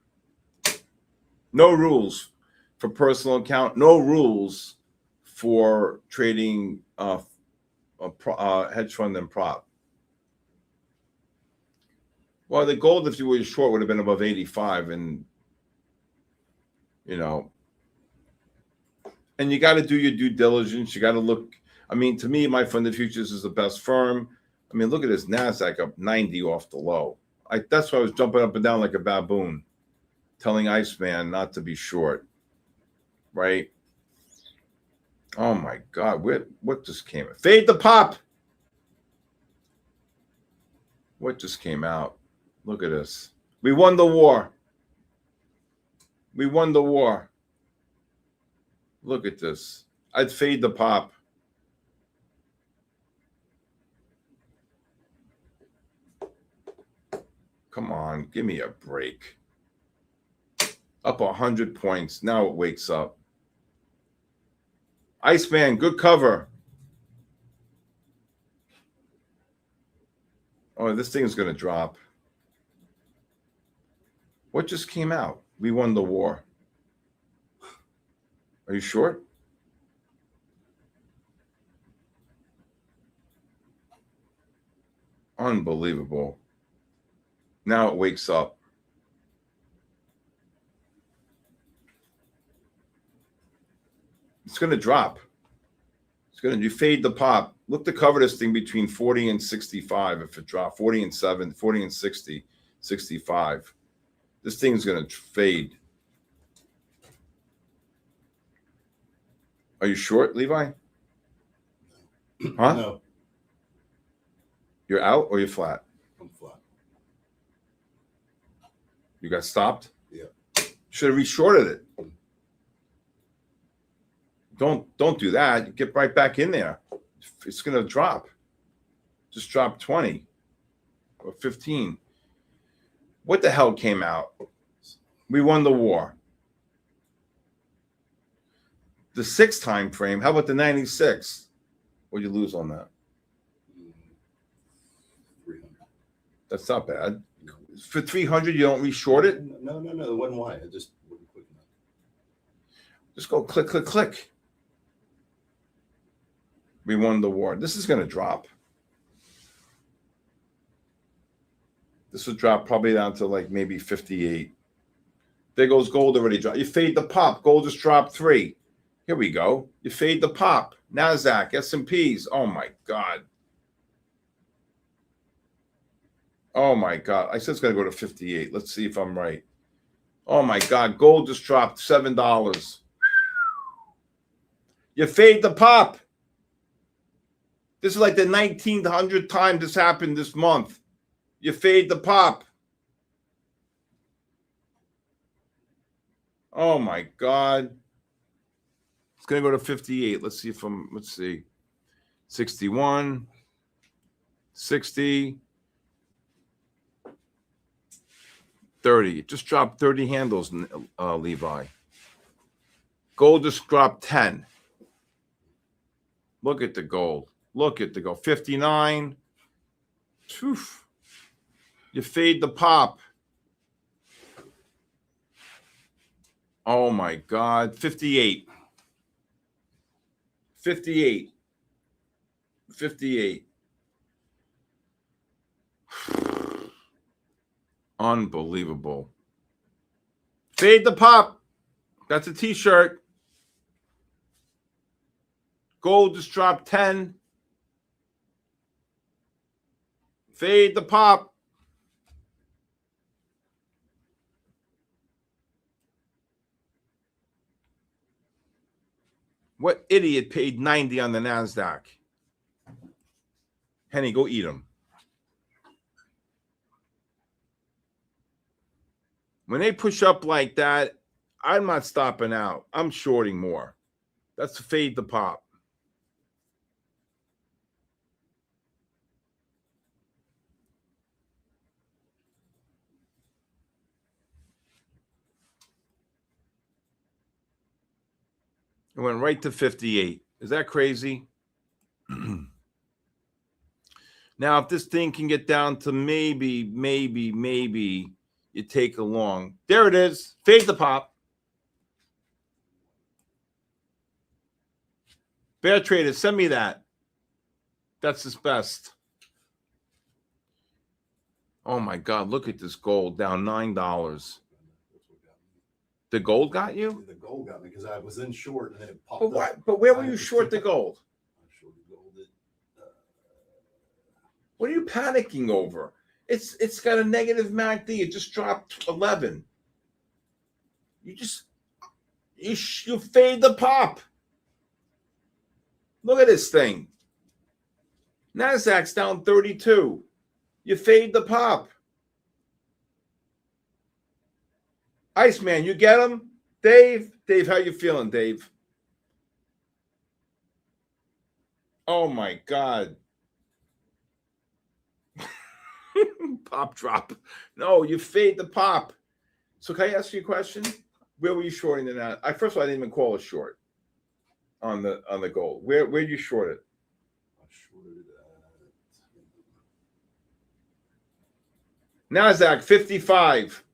No rules for personal account. No rules for trading hedge fund and prop. Well, the gold, if you were short, would have been above 85, and you know. And you got to do your due diligence. You got to look. I mean, to me, MyFundedFutures is the best firm. I mean, look at this NASDAQ up 90 off the low. That's why I was jumping up and down like a baboon, telling Iceman not to be short. Right? Oh, my God. What just came out? Fade the pop. What just came out? Look at this. We won the war. We won the war. Look at this. I'd fade the pop. Come on, give me a break. Up 100 points. Now it wakes up. Iceman, good cover. Oh, this thing is going to drop. What just came out? We won the war. Are you short? Unbelievable. Now it wakes up. It's going to drop. It's going to do fade the pop. Look to cover this thing between 40 and 65. If it dropped 40 and 7, 40 and 60, 65. This thing's going to fade. Are you short, Levi? Huh? No, You're out or you're flat? I'm flat. You got stopped? Yeah. Should have re-shorted it. Don't do that. You get right back in there. It's going to drop. Just drop 20 or 15. What the hell came out? We won the war. The 6 time frame. How about the 96? What'd you lose on that? 300. That's not bad. For 300, you don't reshort it? No. It wasn't why. I just wasn't quick enough. Just go click, click, click. We won the war. This is going to drop. This will drop probably down to like maybe 58. There goes gold already dropped. You fade the pop. Gold just dropped 3. Here we go. You fade the pop. NASDAQ, S&Ps. Oh, my God. Oh, my God. I said it's going to go to 58. Let's see if I'm right. Oh, my God. Gold just dropped $7. You fade the pop. This is like the 1900th time this happened this month. You fade the pop. Oh, my God. It's going to go to 58. Let's see. 61, 60, 30. It just dropped 30 handles, Levi. Gold just dropped 10. Look at the gold. Look at the gold. 59. Oof. You fade the pop. Oh, my God. 58. 58. 58. Unbelievable. Fade the pop. That's a t-shirt. Gold just dropped 10. Fade the pop. What idiot paid 90 on the NASDAQ? Henny, go eat them. When they push up like that, I'm not stopping out. I'm shorting more. That's fade the pop. It went right to 58. Is that crazy? Now, if this thing can get down to maybe you take a long. There it is. Fade the pop. Bear Trader, send me that. That's his best. Oh, my God. Look at this gold down $9. The gold got you? The gold got me because I was in short and then it popped up. But where were you short the gold? I shorted gold at, What are you panicking over? It's got a negative MACD. It just dropped 11. You fade the pop. Look at this thing. NASDAQ's down 32. You fade the pop. Iceman, you get him? Dave, how you feeling, Dave? Oh, my God. Pop drop. No, you fade the pop. So can I ask you a question? Where were you shorting in that? First of all, I didn't even call a short on the gold. Where did you short it? I shorted it NASDAQ 55.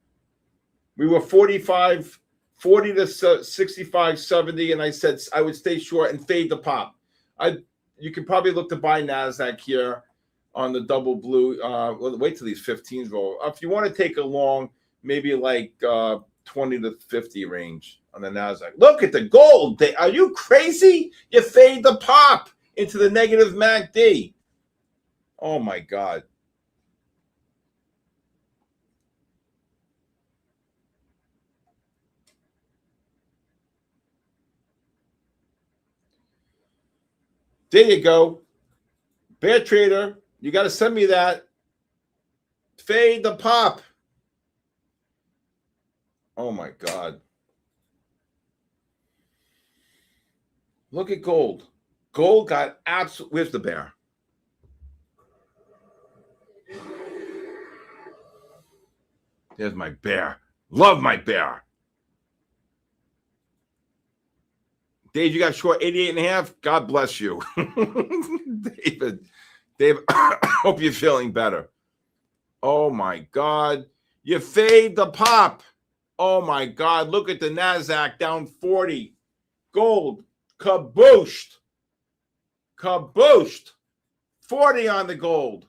We were 40 to 65, 70, and I said I would stay short and fade the pop. You could probably look to buy NASDAQ here on the double blue. Wait till these 15s roll. If you want to take a long, maybe like 20 to 50 range on the NASDAQ. Look at the gold. Are you crazy? You fade the pop into the negative MACD. Oh, my God. There you go. Bear Trader, you got to send me that. Fade the pop. Oh, my God. Look at gold. Gold got absolute. Where's the bear? There's my bear. Love my bear. Dave, you got short 88.5. God bless you. David, hope you're feeling better. Oh my God. You fade the pop. Oh my God. Look at the NASDAQ down 40. Gold. Kabooshed. Kabooshed. 40 on the gold.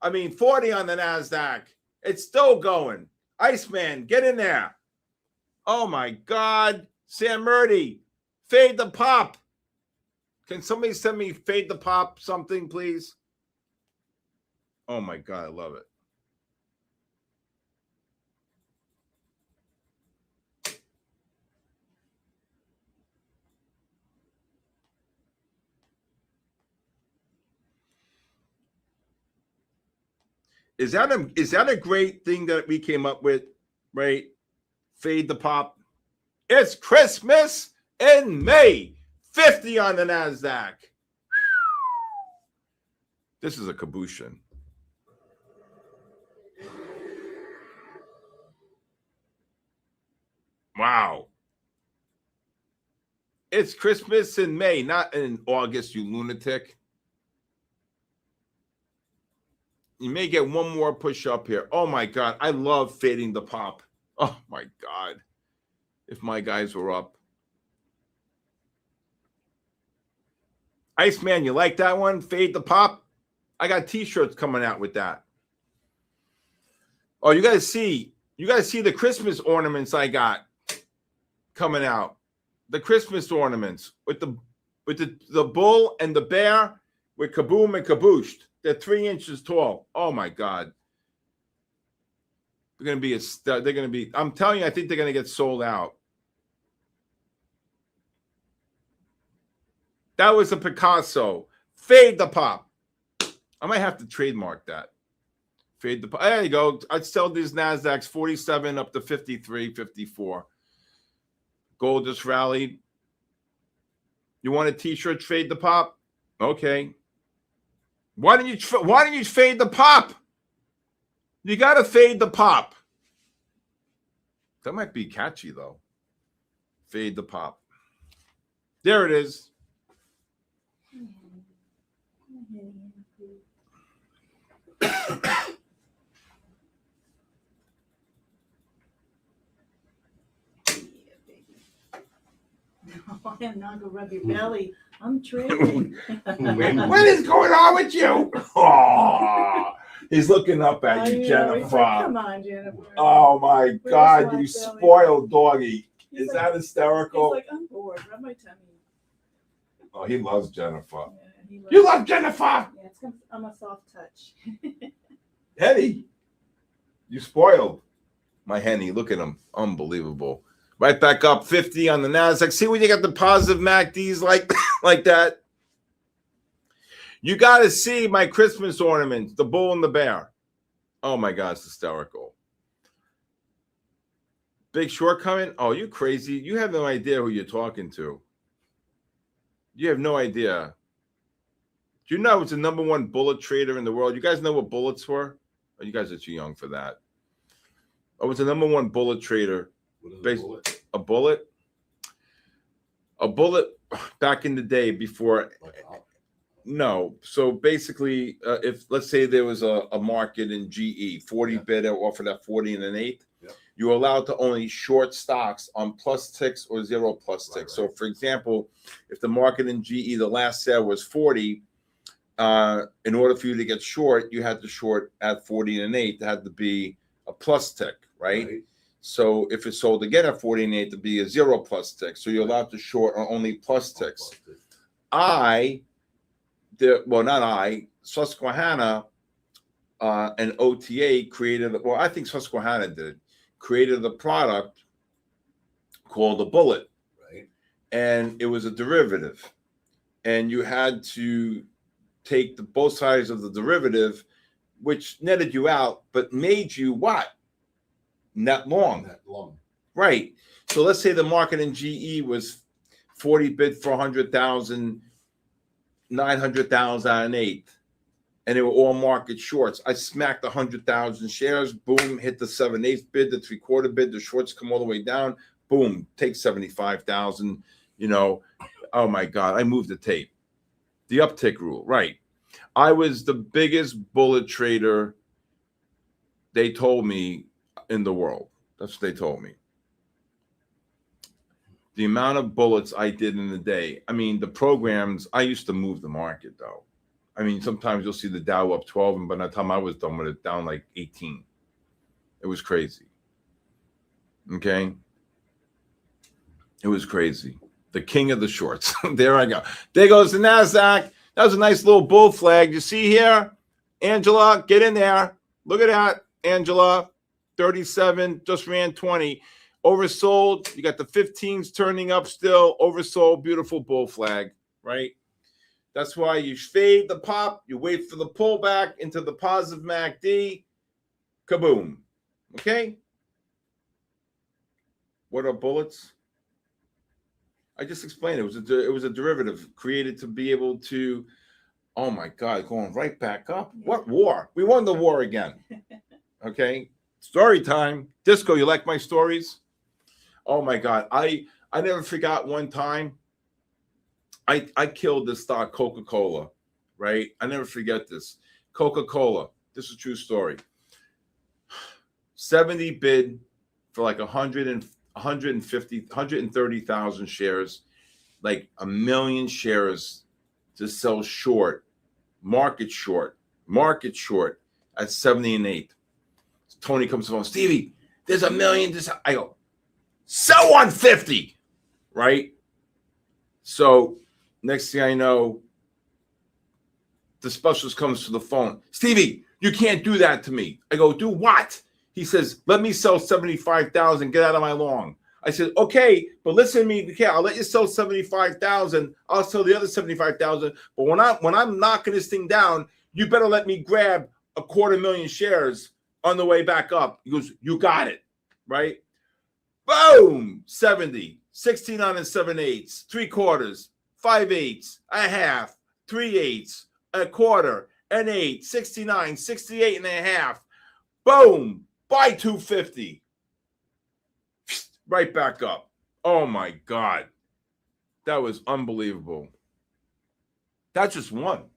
40 on the NASDAQ. It's still going. Iceman, get in there. Oh my God. Sam Murdy, fade the pop. Can somebody send me fade the pop something, please? Oh my God, I love it. Is that a great thing that we came up with, right? Fade the pop. It's Christmas in May. 50 on the NASDAQ. This is a cabooshin. Wow. It's Christmas in May, not in August, you lunatic. You may get one more push up here. Oh my God. I love fading the pop. Oh my God. If my guys were up. Iceman, you like that one? Fade the pop? I got t-shirts coming out with that. Oh, you guys see the Christmas ornaments I got coming out. The Christmas ornaments with the bull and the bear with kaboom and kabooshed. They're 3 inches tall. Oh my God. They're gonna be, I'm telling you, I think they're gonna get sold out. That was a Picasso. Fade the pop. I might have to trademark that. Fade the pop. There you go. I'd sell these NASDAQs 47 up to 53, 54. Gold just rallied. You want a t-shirt, fade the pop? Okay. Why don't you fade the pop? You got to fade the pop. That might be catchy, though. Fade the pop. There it is. I am not gonna rub your belly. I'm trading. What is going on with you? Oh, he's looking up at you, Jennifer. Like, come on, Jennifer. Oh my God, you belly? spoiled doggy. He's Is like- that hysterical? He's like, I'm bored. Rub my tummy. Oh, he loves Jennifer. Yeah, he loves- You love Jennifer. Yeah, I'm a soft touch. Henny, you spoiled my Henny. Look at him. Unbelievable. Right back up 50 on the NASDAQ. See when you got the positive MACDs like that? You got to see my Christmas ornaments, the bull and the bear. Oh, my God, it's hysterical. Big Short coming? Oh, you crazy. You have no idea who you're talking to. You have no idea. Do you know it's the #1 bullet trader in the world? You guys know what bullets were? Oh, you guys are too young for that. Oh, it's the #1 bullet trader. What is a bullet? A bullet back in the day before. No. So basically, if let's say there was a market in GE, 40 bid offered at 40 and an 8, you're allowed to only short stocks on plus ticks or 0 plus ticks. Right. So for example, if the market in GE, the last sale was 40, in order for you to get short, you had to short at 40 and an 8. It had to be a plus tick, right? So if it sold again at 40 and 8, to be a 0 plus tick. So you're allowed to short on only plus ticks. Susquehanna and OTA created, well, I think Susquehanna created a product called a bullet. Right. And it was a derivative. And you had to take both sides of the derivative, which netted you out, but made you what? Net long. Net long. Right. So let's say the market in GE was 40 bid for 100,000. 900,000 at an eighth, and they were all market shorts. I smacked 100,000 shares. Boom, hit the 7/8 bid, the 3/4 bid. The shorts come all the way down. Boom, take 75,000. You know, oh my God, I moved the tape. The uptick rule, right? I was the biggest bullet trader, they told me, in the world. That's what they told me. The amount of bullets I did in the day. I mean, the programs, I used to move the market, though. I mean, sometimes you'll see the Dow up 12, and by the time I was done with it, down like 18. It was crazy. Okay? It was crazy. The king of the shorts. There I go. There goes the NASDAQ. That was a nice little bull flag. You see here? Angela, get in there. Look at that, Angela. 37, just ran 20. Oversold. You got the 15s turning up still. Oversold. Beautiful bull flag, right? That's why you fade the pop. You wait for the pullback into the positive MACD. Kaboom. Okay? What are bullets? I just explained it. It was a derivative created to be able to, oh my God, going right back up. What war? We won the war again. Okay? Story time. Disco, you like my stories? Oh my God. I never forgot one time I killed this stock, Coca-Cola, right? I never forget this. Coca-Cola. This is a true story. 70 bid for like 130,000 shares, like 1 million shares to sell short, market short at 70 and 8. Tony comes along, Stevie, there's 1 million. I go, sell 150, right? So next thing I know, the specialist comes to the phone. Stevie, you can't do that to me. I go, do what? He says, let me sell 75,000. Get out of my long. I said, okay, but listen to me. Okay, I'll let you sell 75,000. I'll sell the other 75,000. But when I'm knocking this thing down, you better let me grab 250,000 shares on the way back up. He goes, you got it, right? Boom, 70, 69 and 7/8, 3/4, 5/8, a half, 3/8, a quarter, an 8, 69, 68 and a half. Boom, buy 250. Right back up. Oh my God. That was unbelievable. That's just one.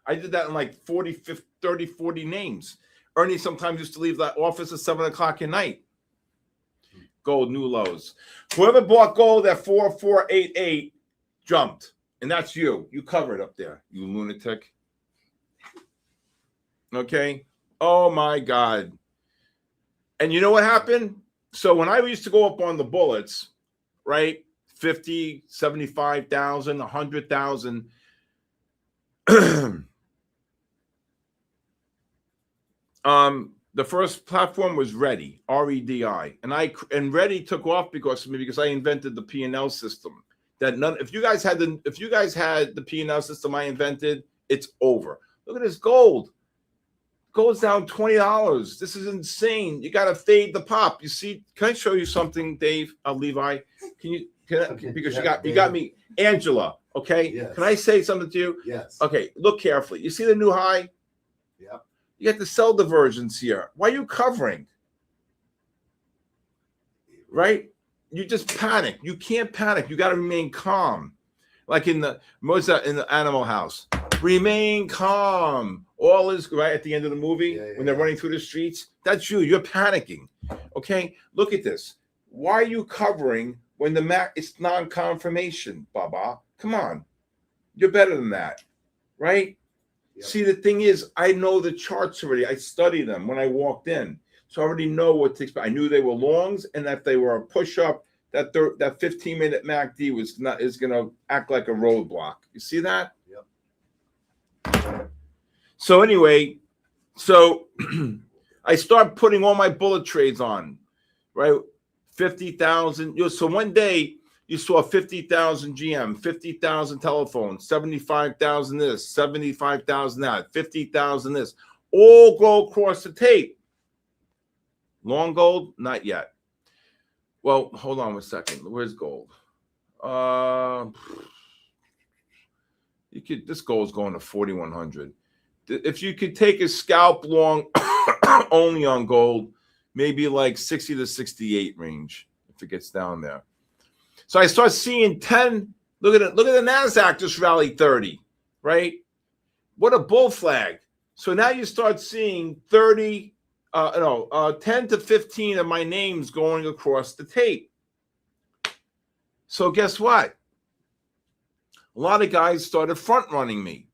I did that in like 40, 50, 30, 40 names. Ernie sometimes used to leave that office at 7 o'clock at night. Gold, new lows. Whoever bought gold at 4488 jumped. And that's you. You covered up there, you lunatic. Okay? Oh my God. And you know what happened? So when I used to go up on the bullets, right? 50, 75,000, 100,000. The first platform was Ready, R-E-D-I, and Ready took off because of me, because I invented the P&L system. If you guys had the P&L system I invented, it's over. Look at this gold. Gold's down $20. This is insane. You got to fade the pop. You see? Can I show you something, Dave? Levi, because you got me, Angela. Okay. Yes. Can I say something to you? Yes. Okay. Look carefully. You see the new high? Yep. You got the sell divergence here. Why are you covering? Right? You just panic. You can't panic. You got to remain calm. Like in the Animal House. Remain calm. All is right at the end of the movie when they're running through the streets. That's you. You're panicking. Okay? Look at this. Why are you covering when it's non-confirmation, Baba? Come on. You're better than that. Right? Yep. See, the thing is, I know the charts already. I study them when I walked in. So I already know what to expect. I knew they were longs, and if they were a push-up, that 15-minute MACD is going to act like a roadblock. You see that? Yep. So anyway, I start putting all my bullet trades on, right? 50,000. So one day you saw 50,000 GM, 50,000 telephone, 75,000 this, 75,000 that, 50,000 this, all go across the tape. Long gold, not yet. Well, hold on a second. Where's gold? This gold is going to 4,100. If you could take a scalp long only on gold, maybe like 60 to 68 range if it gets down there. So I start seeing 10. Look at it. Look at the NASDAQ just rallied 30, right? What a bull flag. So now you start seeing 10 to 15 of my names going across the tape. So guess what? A lot of guys started front running me.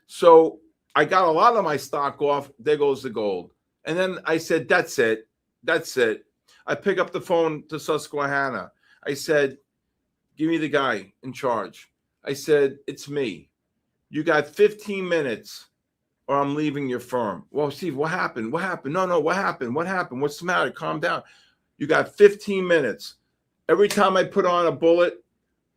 So I got a lot of my stock off. There goes the gold. And then I said, that's it. That's it. I pick up the phone to Susquehanna. I said, give me the guy in charge. I said, it's me. You got 15 minutes or I'm leaving your firm. Well, Steve, what happened? What happened? No, what happened? What happened? What's the matter? Calm down. You got 15 minutes. Every time I put on a bullet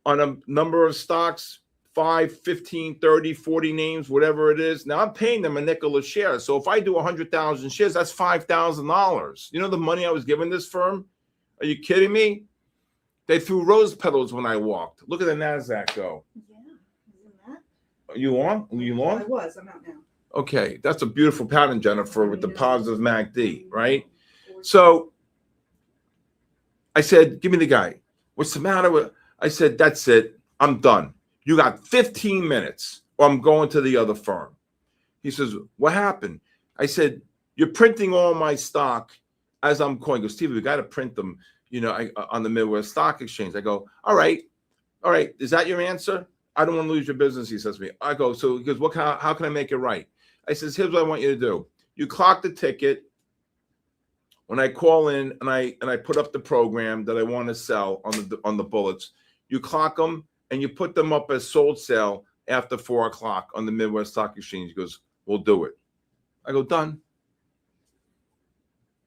on a number of stocks, 5, 15, 30, 40 names, whatever it is. Now I'm paying them a nickel a share. So if I do 100,000 shares, that's $5,000. You know the money I was giving this firm? Are you kidding me? They threw rose petals when I walked. Look at the NASDAQ go. Yeah, isn't that? Are you on? Are you on? I was. I'm out now. Okay, that's a beautiful pattern, Jennifer, with the positive MACD, right? So I said, give me the guy. What's the matter with? I said, that's it. I'm done. You got 15 minutes or I'm going to the other firm. He says, what happened? I said, you're printing all my stock as I'm calling. He goes, Steve, we got to print them, on the Midwest Stock Exchange. I go, all right. Is that your answer? I don't want to lose your business, he says to me. I go, so he goes, how can I make it right? I says, here's what I want you to do. You clock the ticket. When I call in and I put up the program that I want to sell on the bullets, you clock them and you put them up as sold sale after 4 o'clock on the Midwest Stock Exchange. He goes, we'll do it. I go, done.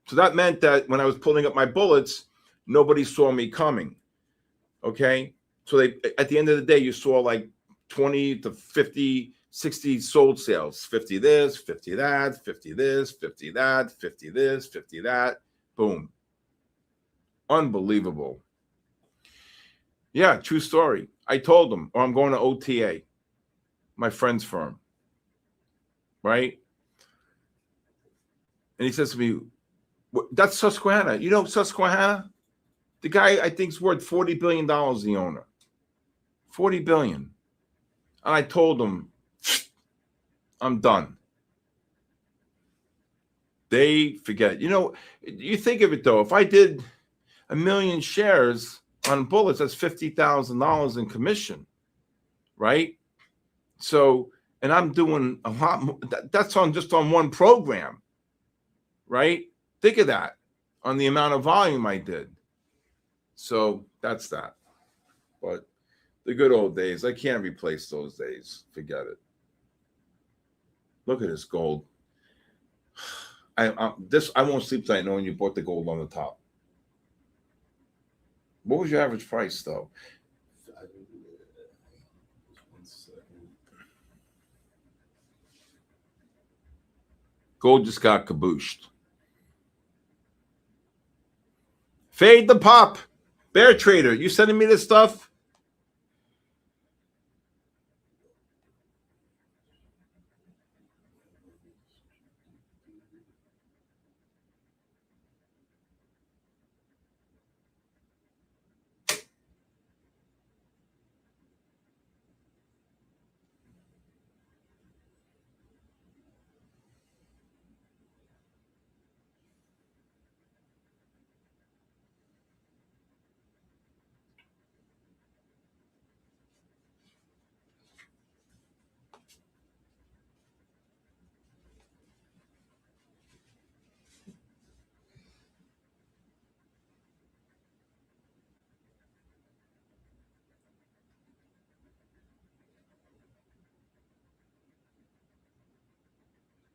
So that meant that when I was pulling up my bullets, nobody saw me coming. Okay. So at the end of the day, you saw like 20 to 50, 60 sold sales, 50 this, 50 that, 50 this, 50 that, 50 this, 50 that. Boom. Unbelievable. Yeah, true story. I told them, I'm going to OTA, my friend's firm. Right? And he says to me, that's Susquehanna. You know Susquehanna? The guy I think is worth $40 billion, the owner. $40 billion. And I told him, I'm done. They forget. You think of it though, if I did 1 million shares on bullets, that's $50,000 in commission, right? So, and I'm doing a lot more. That's just on one program, right? Think of that on the amount of volume I did. So that's that. But the good old days, I can't replace those days. Forget it. Look at this gold. I won't sleep tonight knowing you bought the gold on the top. What was your average price, though? 1 second. Gold just got kabooshed. Fade the pop. Bear Trader, you sending me this stuff?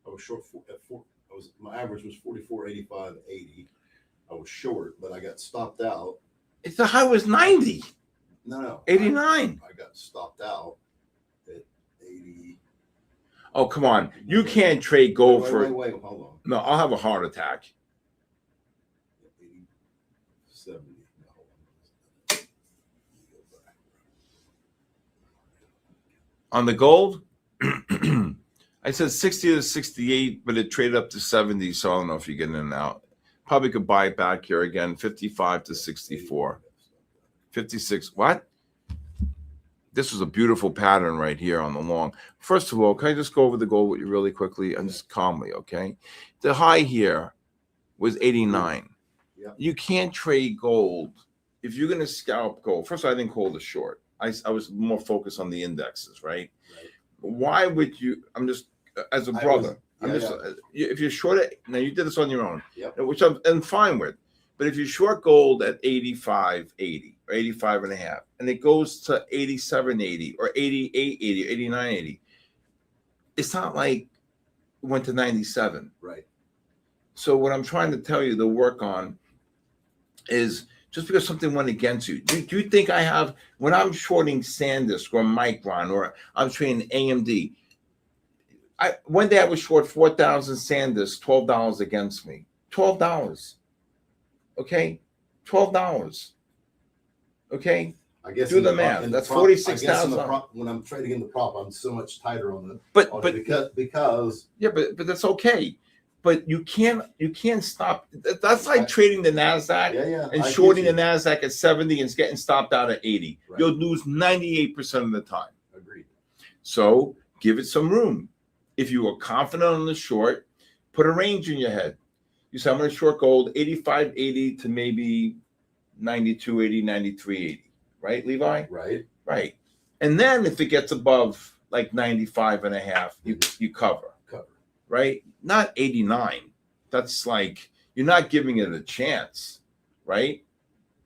I was short at 4. My average was 44.85.80. I was short, but I got stopped out. The high was 90. No. 89. I got stopped out at 80. Oh, come on. You can't trade gold Wait, hold on. No, I'll have a heart attack. 80, 70. No, hold on. On the gold, I said 60 to 68, but it traded up to 70. So I don't know if you're getting in and out. Probably could buy it back here again, 55 to 64. 56. What? This was a beautiful pattern right here on the long. First of all, can I just go over the gold with you really quickly and just calmly, okay? The high here was 89. Yep. You can't trade gold. If you're going to scalp gold, first of all, I didn't call it a short. I was more focused on the indexes, right? Why would you? I'm just, as a brother, if you're short it, now you did this on your own, which I'm fine with. But if you short gold at 85.80 or 85 and a half, and it goes to 87.80 or 88.80 or 89.80, it's not like it went to 97. Right. So what I'm trying to tell you to work on is just because something went against you. Do you think I have, when I'm shorting SanDisk or Micron or I'm trading AMD, one day I was short 4,000 SanDisk, $12 against me. $12. Okay? $12. Okay? I guess do the math. That's 46,000. When I'm trading in the prop, I'm so much tighter on the because yeah, but that's okay. But you can't stop. That's like trading the NASDAQ and shorting the NASDAQ at 70 and getting stopped out at 80. Right. You'll lose 98% of the time. Agreed. So give it some room. If you are confident on the short, put a range in your head. You say, I'm going to short gold 85.80 to maybe 92.80, 93.80. Right, Levi? Right. Right. And then if it gets above like 95 and a half, you cover. Right? Not 89. That's like, you're not giving it a chance, right?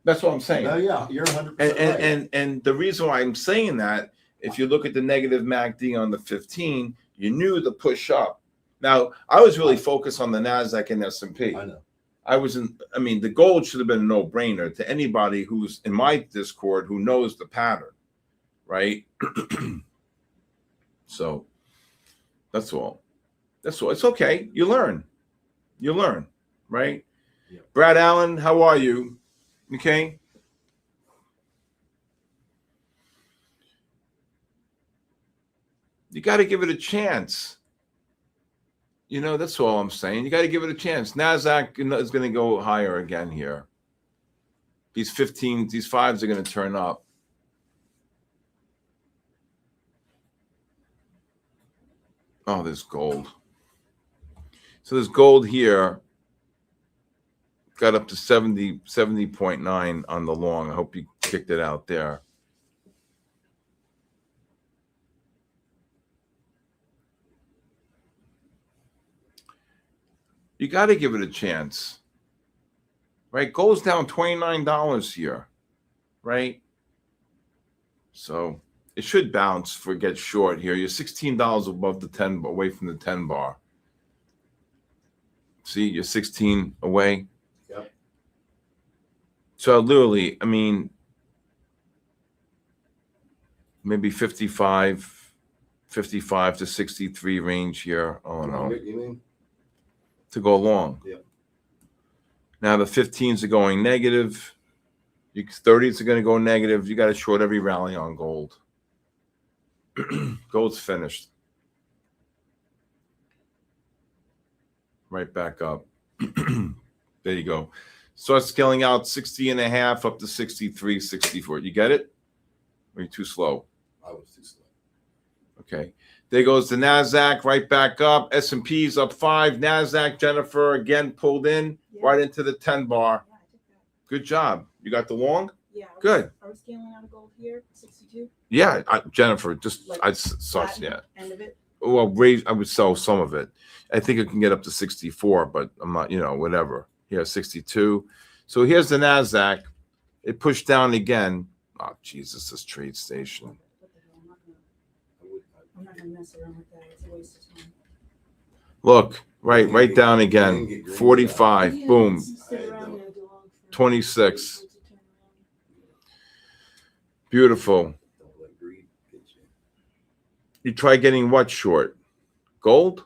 That's what I'm saying. No, yeah, you're 100% right. And the reason why I'm saying that, if you look at the negative MACD on the 15, you knew the push up. Now, I was really focused on the NASDAQ and S&P. I know. The gold should have been a no-brainer to anybody who's in my Discord who knows the pattern, right? So that's all. That's all. It's okay. You learn, right? Yeah. Brad Allen, how are you? Okay. You got to give it a chance. That's all I'm saying. You got to give it a chance. NASDAQ is going to go higher again here. These 15s, these 5s are going to turn up. Oh, there's gold. So there's gold here. Got up to 70.9 on the long. I hope you kicked it out there. You got to give it a chance. Right? Gold's down $29 here. Right? So it should bounce for it gets short here. You're $16 above the 10, away from the 10 bar. See, you're 16 away. Yep. So literally, maybe 55 to 63 range here. Oh no. You mean? To go long. Yep. Now the 15s are going negative. 30s are going to go negative. You got to short every rally on gold. Gold's finished. Right back up. There you go. Start scaling out 60 and a half up to 63, 64. You get it? Or are you too slow? I was too slow. Okay. There goes the NASDAQ right back up. S&P's up 5. NASDAQ, Jennifer, again pulled in right into the 10 bar. Yeah, I took that. Good job. You got the long? Yeah. Good. Are we scaling out of gold here? 62? Yeah, Jennifer, just Like I'd start, yeah. End of it? Well, I would sell some of it. I think it can get up to 64, but I'm not, whatever. Here, 62. So here's the NASDAQ. It pushed down again. Oh, Jesus, this trade station. What the hell? I'm not gonna mess around with that. It's a waste of time. Look, right down again. 45. Yeah, Boom. sit around there too long for- 26. Beautiful. Don't let greed get you. You try getting what short? Gold?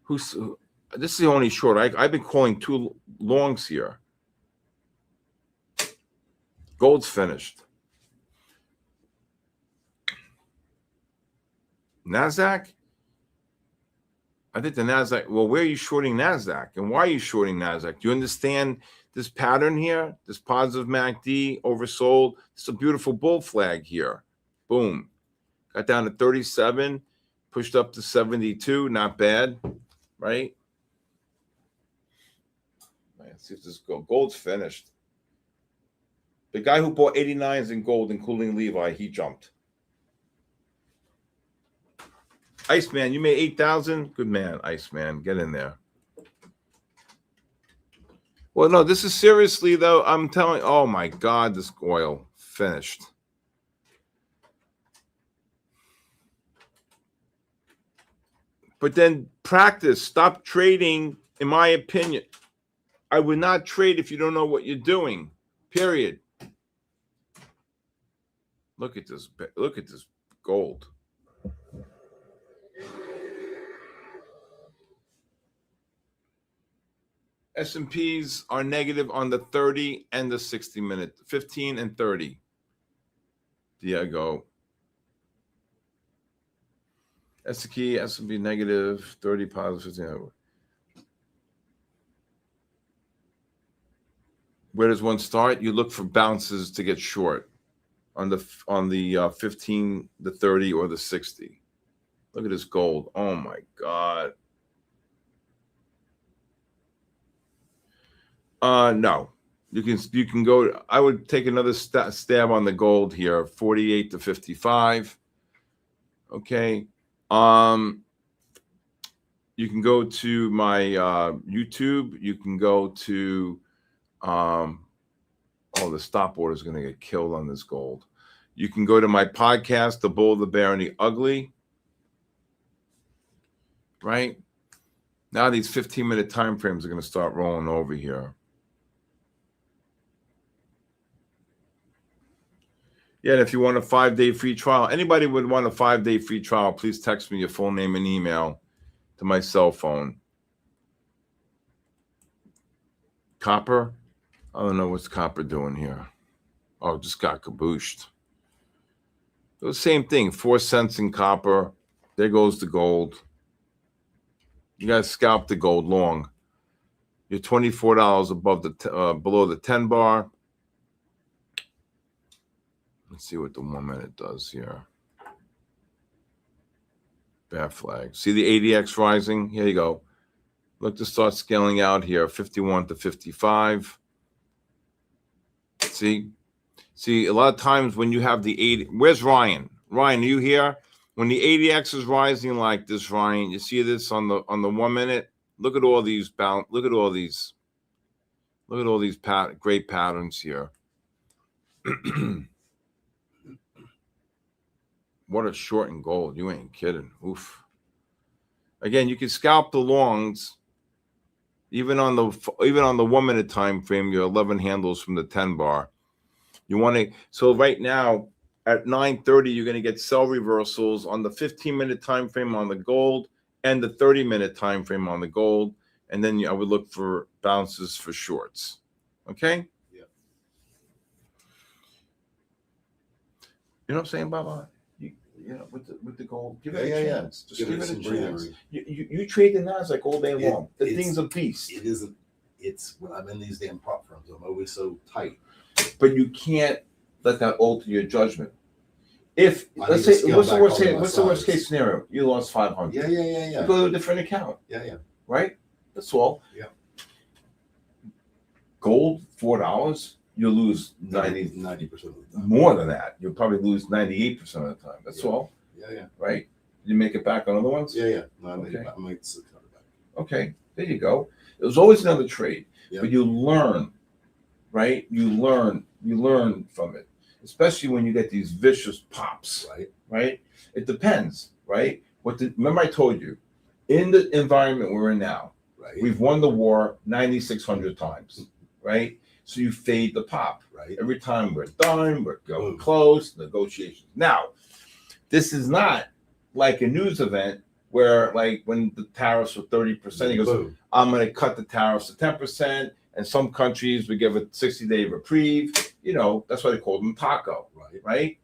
This is the only short. I've been calling 2 longs here. Gold's finished. NASDAQ? I think the NASDAQ, well, where are you shorting NASDAQ? And why are you shorting NASDAQ? Do you understand this pattern here? This positive MACD, oversold. It's a beautiful bull flag here. Boom. Got down to 37, pushed up to 72. Not bad, right? Let's see if this gold's finished. The guy who bought 89s in gold, including Levi, he jumped. Iceman, you made 8,000. Good man, Iceman. Get in there. Well, no, this is seriously, though. I'm telling, oh, my God, this oil finished. But then practice. Stop trading, in my opinion. I would not trade if you don't know what you're doing, period. Look at this. Look at this gold. S&Ps are negative on the 30 and the 60 minute, 15 and 30. There you go. S&P negative, 30 positive, 15. Where does one start? You look for bounces to get short on the 15, the 30, or the 60. Look at this gold. Oh my God. No, you can go. I would take another stab on the gold here, 48 to 55. Okay. You can go to my YouTube. You can go to oh, the stop order is going to get killed on this gold. You can go to my podcast, The Bull, the Bear, and the Ugly. Right now, these 15-minute time frames are going to start rolling over here. Yeah, and if you want a 5-day free trial, anybody would want a 5-day free trial, please text me your full name and email to my cell phone. Copper? I don't know what's copper doing here. Oh, just got kabooshed. The same thing, 4 cents in copper. There goes the gold. You guys scalp the gold long. You're $24 above the below the 10 bar. Let's see what the 1 minute does here. Bear flag. See the ADX rising? Here you go. Look to start scaling out here, 51 to 55. See, a lot of times when you have the 80, where's Ryan? Ryan, are you here? When the ADX is rising like this, Ryan, you see this on the 1 minute. Look at all these Look at all these great patterns here. What a short in gold. You ain't kidding. Oof. Again, you can scalp the longs. Even on the 1 minute time frame, you're 11 handles from the 10 bar. You want to, so right now at 9:30, you're going to get sell reversals on the 15-minute time frame on the gold and the 30-minute time frame on the gold. And then I would look for bounces for shorts. Okay? Yeah. You know what I'm saying, Baba? You know, with the gold, give it a chance. Just Give give it it a some chance. You trade the NASDAQ all day long. The thing's a beast. It isn't. It's when I'm in these damn prop firms, I'm always so tight. But you can't let that alter your judgment. If let's say, what's the worst case scenario? You lost 500. Yeah. You go to a different account. Yeah. Right. That's all. Yeah. Gold, $4. You'll lose 90% of the time. More than that. You'll probably lose 98% of the time. That's all. Yeah. Right? You make it back on other ones? Yeah. No, I Okay. might 600 back. Okay. There you go. It was always another trade. Yeah. But you learn, right? You learn from it. Especially when you get these vicious pops. Right? It depends, right? Remember I told you, in the environment we're in now, Right. we've won the war 9,600 times, right? So you fade the pop. Right. Every time we're done, we're going close, negotiations. Now, this is not like a news event where, like, when the tariffs were 30%, he goes, Boom. I'm going to cut the tariffs to 10%. And some countries we give a 60-day reprieve. You know, that's why they call them taco. Right?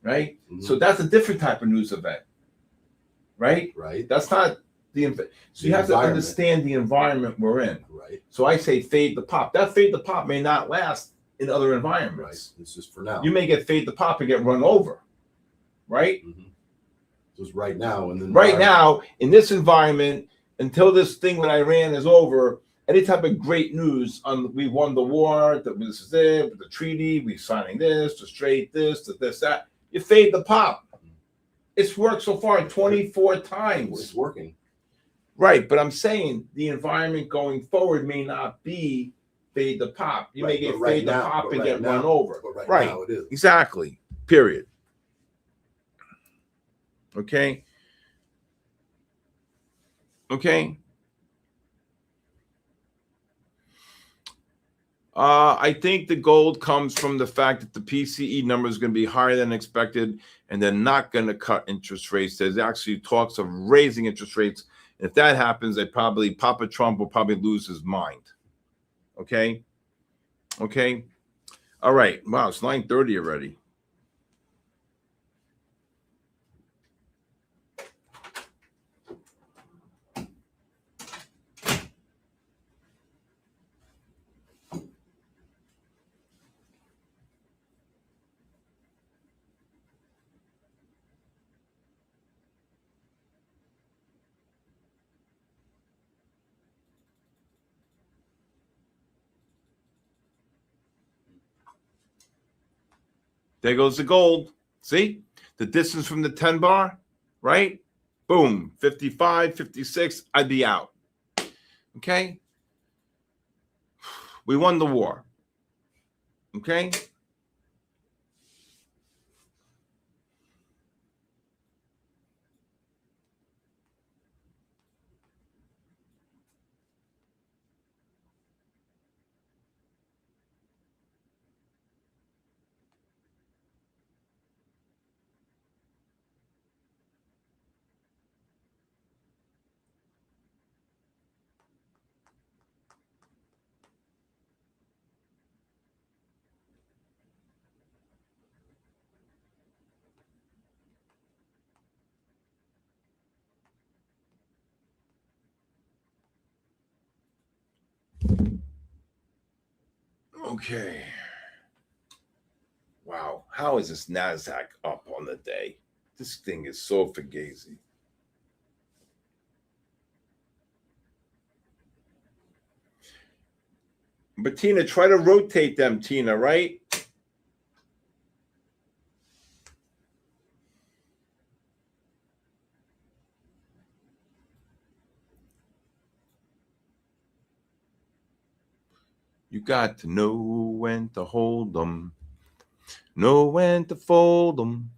Mm-hmm. So that's a different type of news event. right? Right. That's not so you have to understand the environment we're in. Right. So I say fade the pop. That fade the pop may not last in other Right. environments. It's just for now. You may get fade the pop and get run over, right? Mm-hmm. Just right now, and then right now in this environment, until this thing with Iran is over, any type of great news on we won the war, that this is it, the treaty, we signing this, the straight this, that, you fade the pop. It's worked so far 24 times. It's working. Right, but I'm saying the environment going forward may not be fade the pop. You may get fade the pop and get run over. But right now it is. Exactly. Period. Okay. Okay. I think the gold comes from the fact that the PCE number is going to be higher than expected, and they're not going to cut interest rates. There's actually talks of raising interest rates. And if that happens, Papa Trump will probably lose his mind. Okay. Okay. All right. Wow, it's 9:30 already. There goes the gold. See the distance from the 10 bar, right? Boom, 55, 56, I'd be out. Okay. We won the war. Okay. Okay. Wow. How is this NASDAQ up on the day? This thing is so fugazi. But Tina, try to rotate them, Tina, right? You got to know when to hold them, know when to fold them,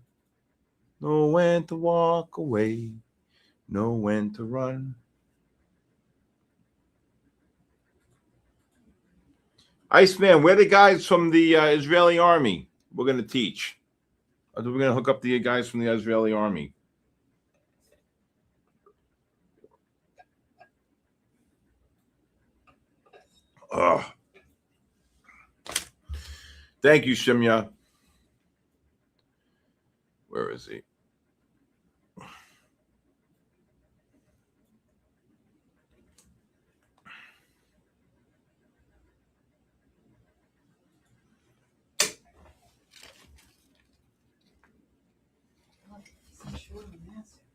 know when to walk away, know when to run. Iceman, where are the guys from the Israeli army we're going to teach? Or we're going to hook up the guys from the Israeli army. Ugh. Thank you, Shimya. Where is he?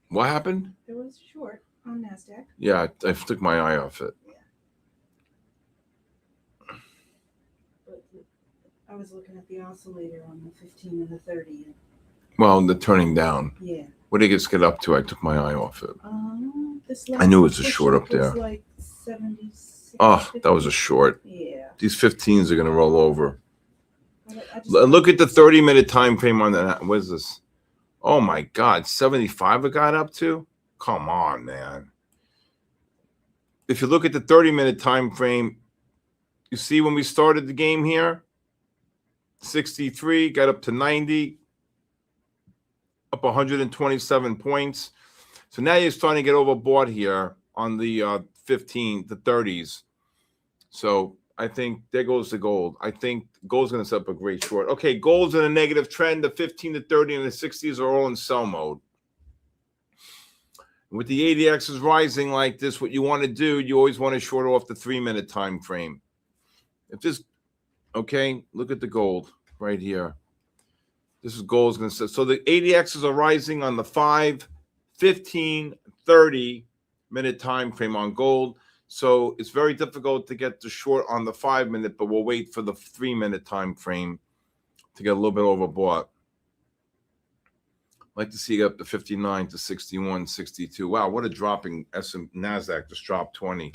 What happened? There was short on NASDAQ. Yeah, I took my eye off it. Yeah. But I was looking at the oscillator on the 15 and the 30. Well, the turning down. Yeah. What did it get up to? I took my eye off it. I knew it was a short up there. Like 76, Oh, 50. that was a short. Yeah. These 15s are going to roll over. Look at the 30-minute time frame on that. What is this? Oh, my God. 75 it got up to? Come on, man. If you look at the 30-minute time frame, you see when we started the game here, 63, got up to 90, up 127 points. So now you're starting to get overbought here on the 15, the 30s. So I think there goes the gold. I think gold's going to set up a great short. Okay, gold's in a negative trend. The 15 to 30 and the 60s are all in sell mode. With the ADX is rising like this, what you want to do, you always want to short off the 3-minute time frame. If this, okay, look at the gold right here. This is gold is going to set. So the ADXs are rising on the 5, 15, 30-minute time frame on gold. So it's very difficult to get the short on the 5-minute, but we'll wait for the 3-minute time frame to get a little bit overbought. I'd like to see it up to 59 to 61, 62. Wow, what a dropping NASDAQ just dropped 20.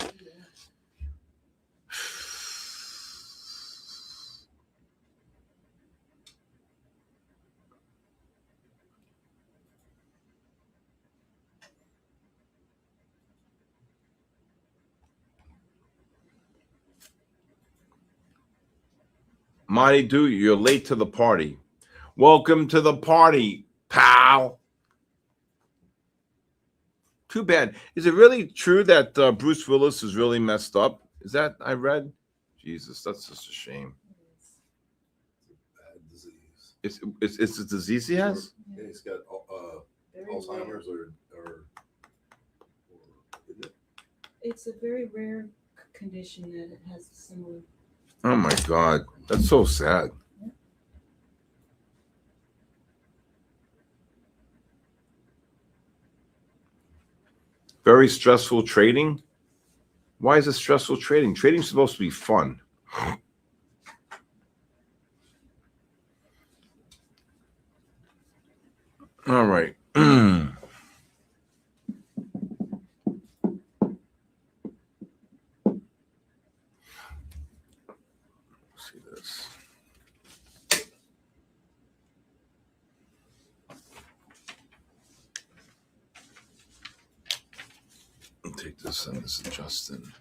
Monty Do, you're late to the party. Welcome to the party, pal. Too bad. Is it really true that Bruce Willis is really messed up? Is that I read? Jesus, that's just a shame. Bad disease. It's a disease he has? Yeah, he's got Alzheimer's or isn't it? It's a very rare condition that it has similar. Oh my God, that's so sad. Very stressful trading. Why is it stressful trading? Trading's supposed to be fun. All right. See this. I'll take this and this is Justin.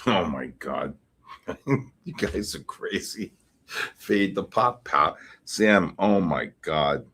Oh my God. You guys are crazy. Fade the pop pop. Sam, oh my God.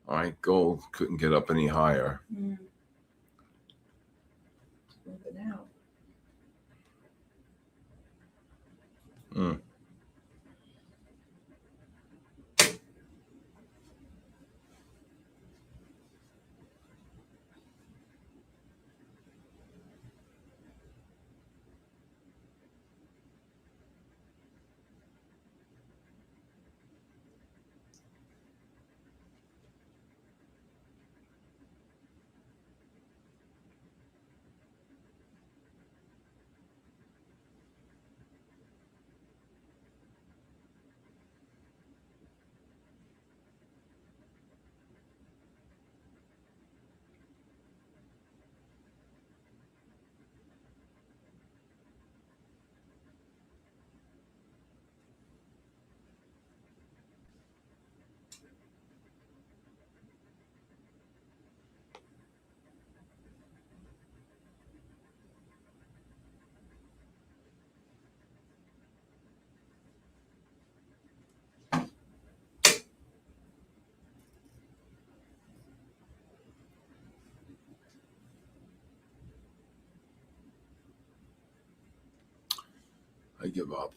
All right, gold couldn't get up any higher. Look it out. I give up.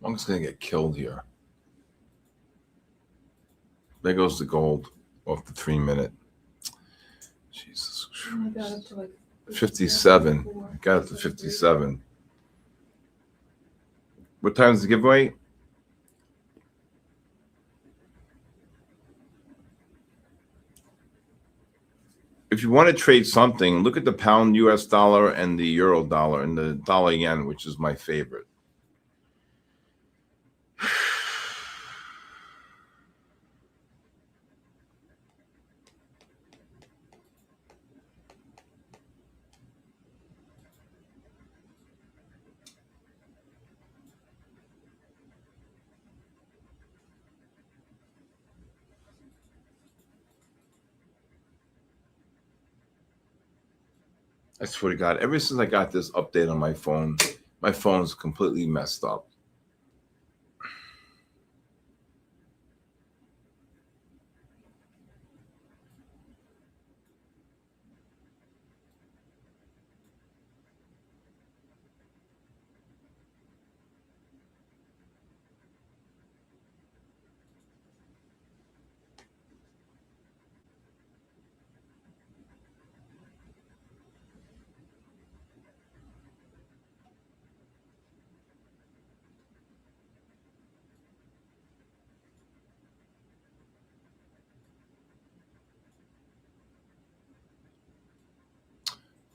I'm just going to get killed here. There goes the gold off the 3 minute. Jesus. I got up to like 57. Got it to 57. What time is the giveaway? If you want to trade something, look at the pound US dollar and the euro dollar and the dollar yen, which is my favorite. I swear to God, ever since I got this update on my phone's completely messed up.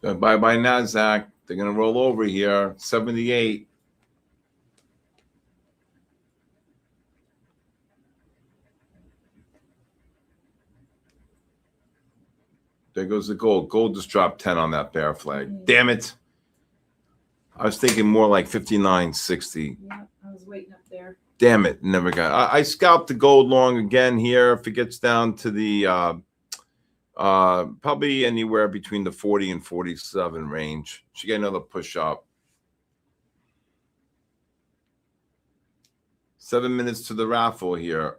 Bye-bye NASDAQ. They're going to roll over here. 78. There goes the gold. Gold just dropped 10 on that bear flag. Damn it. I was thinking more like 59.60. Yeah, I was waiting up there. Damn it. Never got. I scalped the gold long again here. If it gets down to the probably anywhere between the 40 and 47 range. Should get another push up. 7 minutes to the raffle here.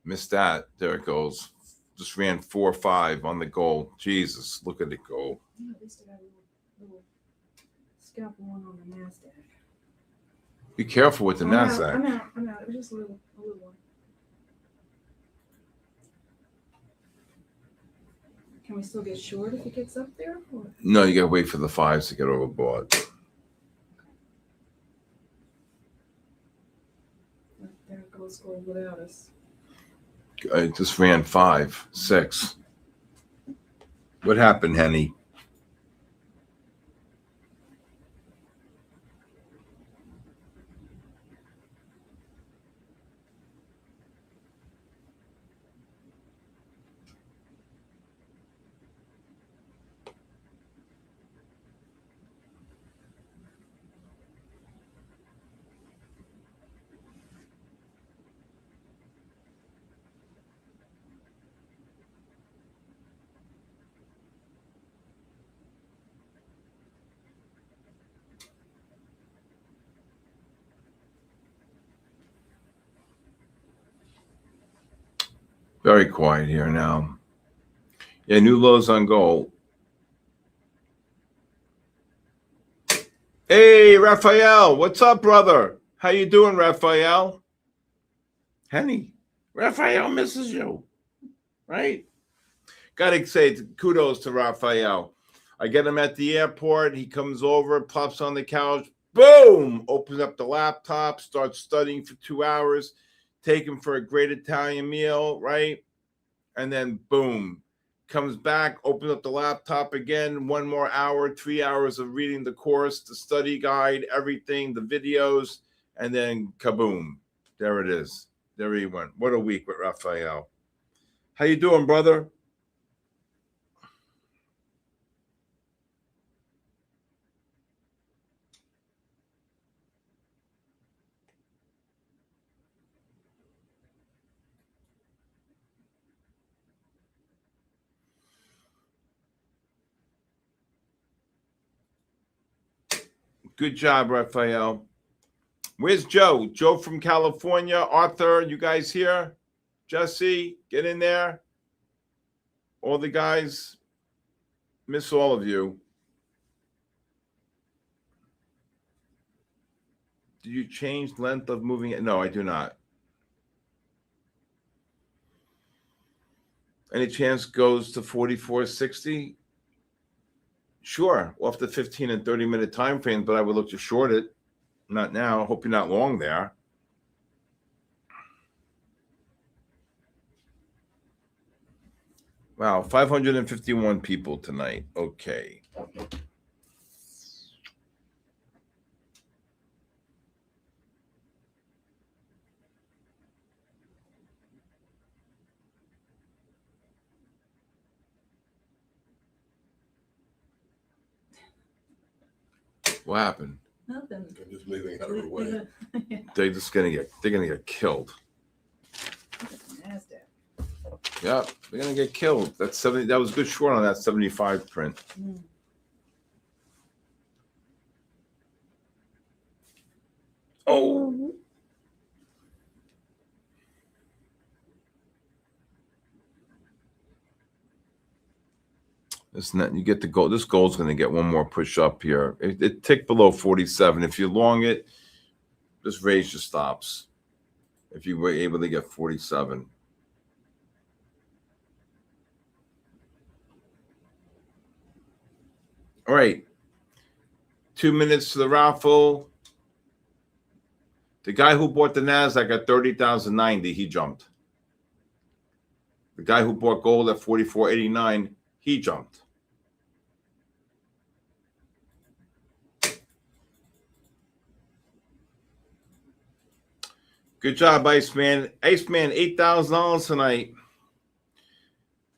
Missed that. There it goes. Just ran 4.5 on the gold. Jesus, look at it go. Yeah, at least I got a little scalpel one on the NASDAQ. Be careful with the NASDAQ. I'm out. It was just a little one. Can we still get short if it gets up there? Or? No, you got to wait for the 5s to get overbought. There it goes gold without us. I just ran 5, 6. What happened, Henny? Very quiet here now. Yeah, new lows on gold. Hey, Raphael, what's up, brother? How you doing, Raphael? Henny, Raphael misses you, right? Gotta say kudos to Raphael. I get him at the airport. He comes over, plops on the couch, boom, opens up the laptop, starts studying for 2 hours, take him for a great Italian meal, right? And then boom, comes back, opens up the laptop again, 1 more hour, 3 hours of reading the course, the study guide, everything, the videos, and then kaboom. There it is. There he went. What a week with Raphael. How you doing, brother? Good job, Raphael. Where's Joe? Joe from California. Arthur, you guys here? Jesse, get in there. All the guys. Miss all of you. Do you change length of moving it? No, I do not. Any chance goes to 44.60? Sure, off the 15 and 30-minute time frame, but I would look to short it. Not now. Hope you're not long there. Wow, 551 people tonight. Okay. What happened? Nothing. I'm just moving out of the way. They're gonna get killed. NASDAQ. Yep, they're gonna get killed. That's 70. That was good short on that 75 print. Mm. Oh. Isn't you get the gold? This gold's going to get one more push up here. It ticked below 47. If you long it, just raise your stops. If you were able to get 47. All right. 2 minutes to the raffle. The guy who bought the NASDAQ at 30,090, he jumped. The guy who bought gold at 44.89, he jumped. Good job, Iceman. Iceman, $8,000 tonight.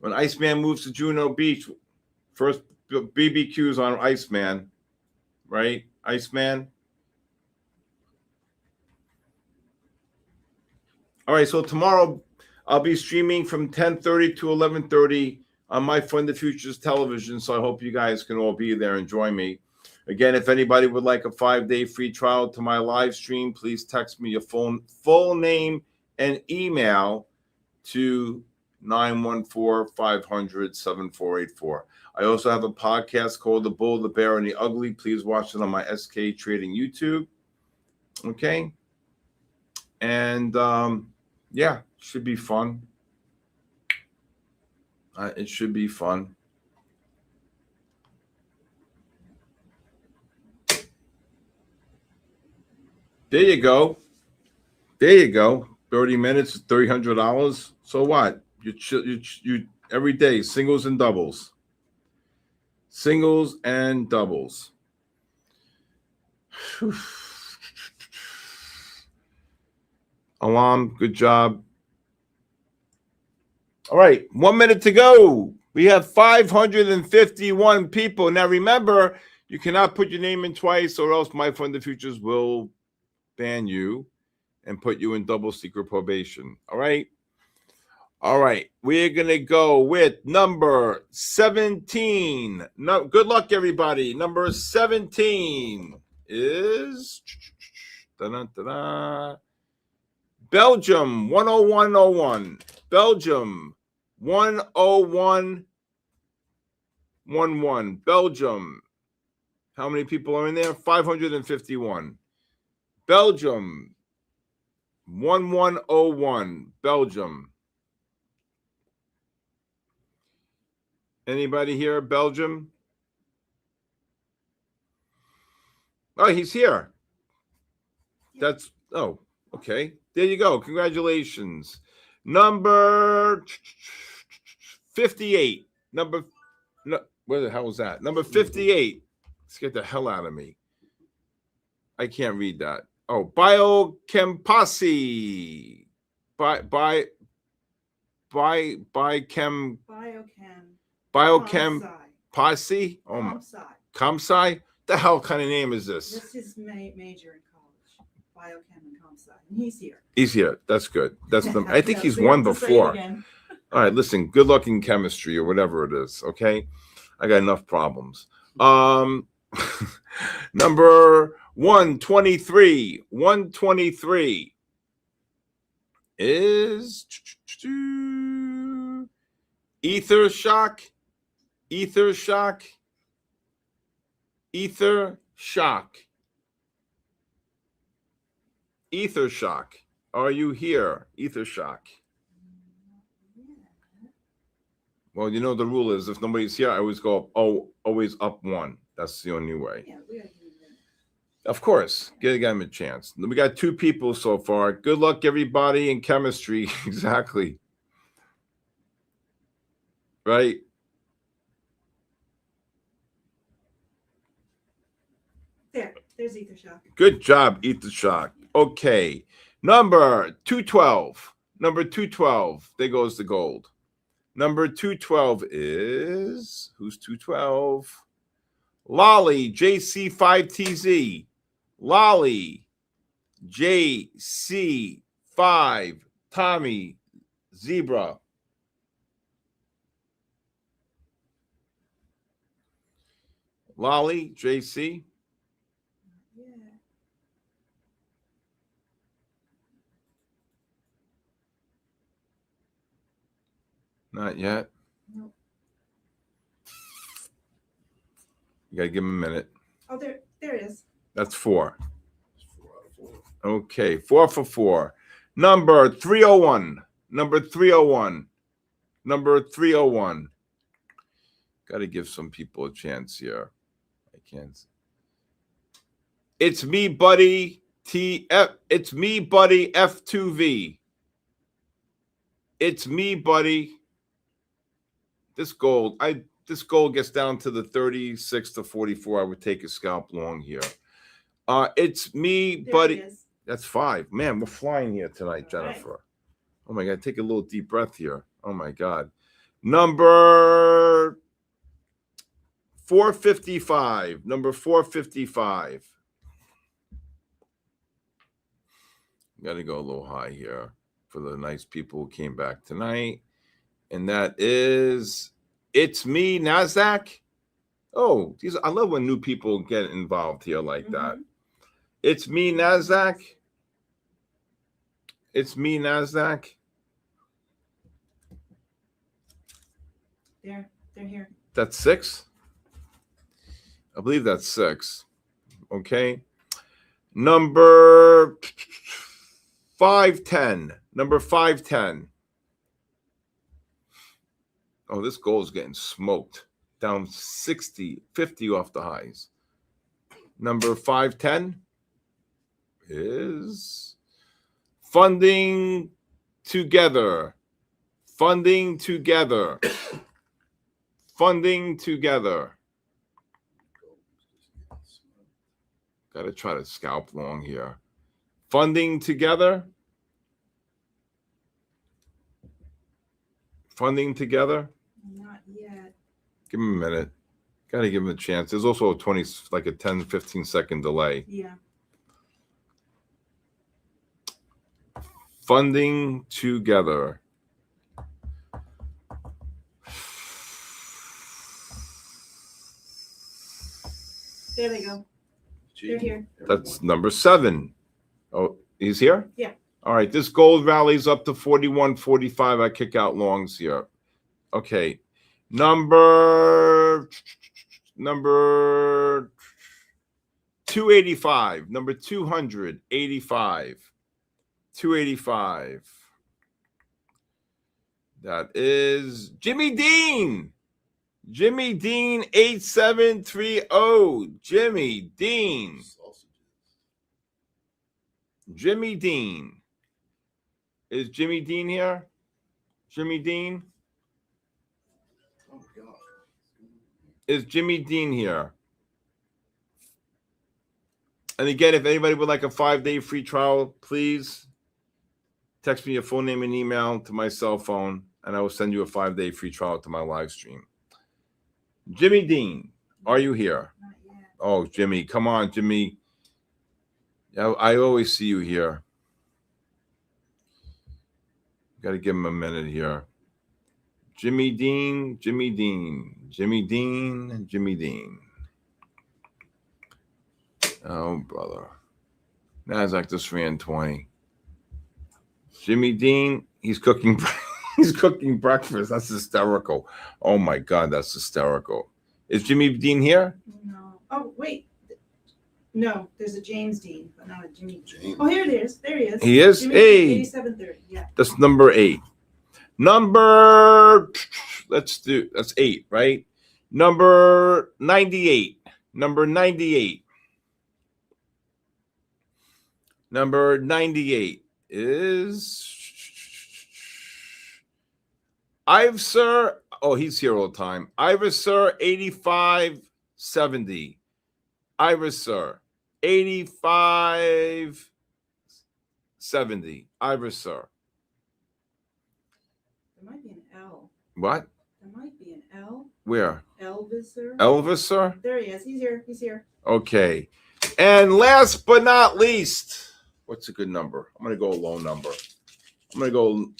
When Iceman moves to Juno Beach, first BBQs on Iceman, right? Iceman. All right, so tomorrow I'll be streaming from 10:30 to 11:30 on MyFundedFutures television, so I hope you guys can all be there and join me. Again, if anybody would like a 5-day free trial to my live stream, please text me your full name and email to 914-500-7484. I also have a podcast called The Bull, the Bear, and the Ugly. Please watch it on my SK Trading YouTube. Okay? And, yeah, should be fun. It should be fun. There you go. There you go. 30 minutes, $300. So what? You every day, singles and doubles. Singles and doubles. Alam, good job. All right, 1 minute to go. We have 551 people. Now, remember, you cannot put your name in twice or else MyFundedFutures will ban you and put you in double secret probation. All right? All right. We're going to go with number 17. No, good luck, everybody. Number 17 is Belgium 10101. Belgium 10111. Belgium. How many people are in there? 551. Belgium 1101. Belgium. Anybody here? Belgium? Oh, he's here. That's, oh, okay. There you go. Congratulations. Number 58. No, where the hell was that? Number 58. Let's get the hell out of me. I can't read that. Oh, Biochempasi. Biochem. Posse. Oh my. Comsci. The hell kind of name is this? This is major in college. Biochem and comp sci. And he's here. He's here. That's good. That's the. I think he's won before. All right, listen. Good luck in chemistry or whatever it is. Okay, I got enough problems. Number 123. 123 is ether shock. Ether shock. Ether shock. Ether shock. Are you here? Ether shock. Well, you know the rule is if nobody's here, I always go up. Oh, always up one. That's the only way. Yeah, we gotta give him Of course, give him a chance. We got 2 people so far. Good luck, everybody, in chemistry. Exactly. Right. There's ether shock. Good job, ether shock. Okay. Number 212. Number 212. There goes the gold. Number 212 is, who's 212? Lolly, JC5TZ. Lolly, JC5, Tommy, Zebra. Lolly, JC. Yeah. Not yet. Nope. You got to give him a minute. Oh, there it is. That's 4. 4 out of 4. Okay, 4 for 4. Number 301. Number 301. Number 301. Got to give some people a chance here. I can't. It's me, buddy. It's me, buddy. F2V. It's me, buddy. This gold gets down to the 36 to 44. I would take a scalp long here. It's me, There buddy. it is. That's 5. Man, we're flying here tonight, All right. Jennifer. Oh my God, take a little deep breath here. Oh my God. Number 455. Number 455. Got to go a little high here for the nice people who came back tonight. And that is, it's me, NASDAQ. Oh, I love when new people get involved here like that. It's me, NASDAQ. It's me, NASDAQ. They're here. That's 6. I believe that's 6. Okay. Number 510. Number 510. Oh, this gold is getting smoked. Down 50 off the highs. Number 510 is funding together. Funding together. Funding together. Got to try to scalp long here. Funding together. Funding together. Not yet. Give him a minute. Got to give him a chance. There's also a 10, 15 second delay. Yeah. Funding together. There they go. They're here. That's number 7. Oh, he's here? Yeah. All right. This gold rallies up to 41.45. I kick out longs here. Okay. Number 285. Number 285. 285. That is Jimmy Dean. Jimmy Dean 8730. Jimmy Dean. Jimmy Dean. Is Jimmy Dean here? Jimmy Dean? Oh, God. Is Jimmy Dean here? And again, if anybody would like a 5-day free trial, please text me your full name and email to my cell phone, and I will send you a 5-day free trial to my live stream. Jimmy Dean, are you here? Not yet. Oh, Jimmy, come on, Jimmy. I always see you here. Got to give him a minute here. Jimmy Dean, Jimmy Dean, Jimmy Dean, Jimmy Dean. Oh, brother. NASDAQ just ran 20. Jimmy Dean, he's cooking breakfast. That's hysterical. Oh, my God, that's hysterical. Is Jimmy Dean here? No. Oh, wait. No, there's a James Dean, but not a Jimmy. James. Oh, here it is. There he is. He is? Jimmy Hey. 8730. Yeah. That's number 8. That's 8, right? Number 98. Number 98. Number 98 is Ivesir. Oh, he's here all the time. Ivesir 8570. Ivesir 8570. Ivesir. There might be an L. What? There might be an L. Where? Elviser. Elviser? There he is. He's here. He's here. Okay. And last but not least, what's a good number? I'm gonna go a low number. I'm gonna go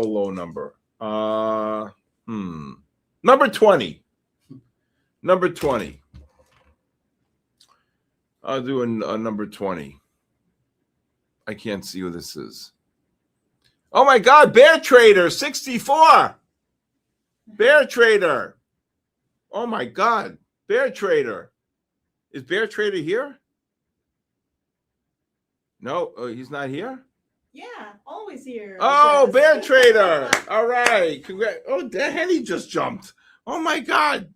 low number. Number 20. Number 20. I'll do a number 20. I can't see who this is. Oh my God, Bear Trader 64. Bear Trader. Oh my God, Bear Trader. Is Bear Trader here? No, he's not here. Yeah, always here. Oh, Yes. Bear Trader. All right. Congrats. Oh, the Henny just jumped. Oh my God.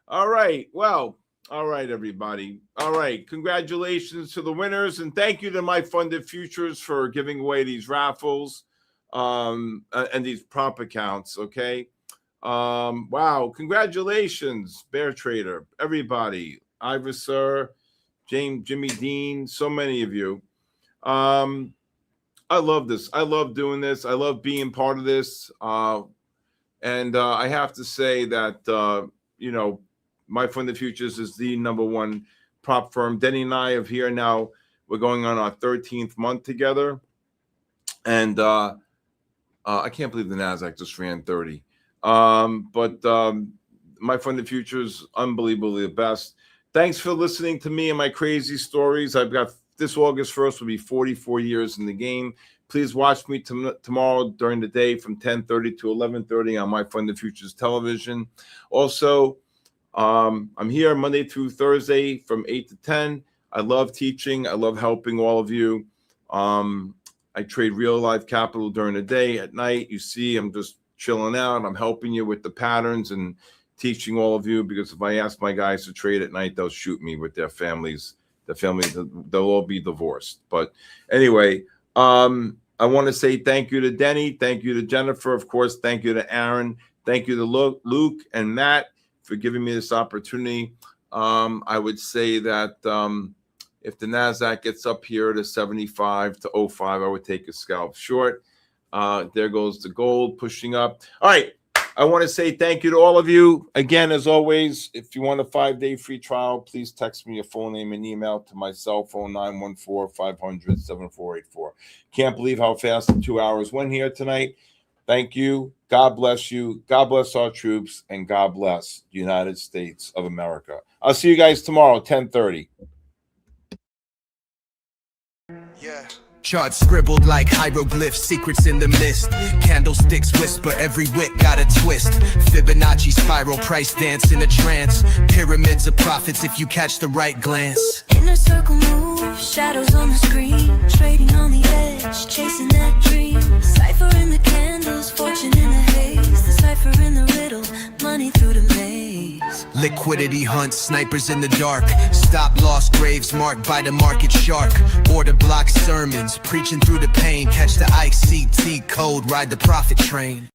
All right. Well, all right, everybody. All right. Congratulations to the winners, and thank you to MyFundedFutures for giving away these raffles and these prop accounts. Okay. Wow. Congratulations, Bear Trader. Everybody. Ivesir, Jimmy Dean, so many of you. I love this. I love doing this. I love being part of this. And I have to say that, MyFundedFutures is the #1 prop firm. Denny and I have here now. We're going on our 13th month together. And I can't believe the NASDAQ just ran 30. But MyFundedFutures, unbelievably the best. Thanks for listening to me and my crazy stories. I've got this August 1st will be 44 years in the game. Please watch me tomorrow during the day from 10:30 to 11:30 on MyFundedFutures television. Also, I'm here Monday through Thursday from 8 to 10. I love teaching. I love helping all of you. I trade real life capital during the day. At night, you see, I'm just chilling out. I'm helping you with the patterns and teaching all of you, because if I ask my guys to trade at night, they'll shoot me with their families. They'll all be divorced. But anyway, I want to say thank you to Denny. Thank you to Jennifer, of course. Thank you to Aaron. Thank you to Luke and Matt for giving me this opportunity. I would say that if the NASDAQ gets up here to 75 to 05, I would take a scalp short. There goes the gold pushing up. All right. I want to say thank you to all of you. Again, as always, if you want a 5-day free trial, please text me your full name and email to my cell phone, 914-500-7484. Can't believe how fast the 2 hours went here tonight. Thank you. God bless you. God bless our troops. And God bless the United States of America. I'll see you guys tomorrow, 10:30. Yeah. Charts scribbled like hieroglyphs, secrets in the mist. Candlesticks whisper, every wick got a twist. Fibonacci spiral, price dance in a trance. Pyramids of profits if you catch the right glance. Inner circle move, shadows on the screen. Trading on the edge, chasing that dream. Cipher in the candles, fortune in the haze. The cipher in the riddle, money through the maze. Liquidity hunt, snipers in the dark. Stop lost graves marked by the market shark. Order block sermons, preaching through the pain. Catch the ICT code, ride the profit train.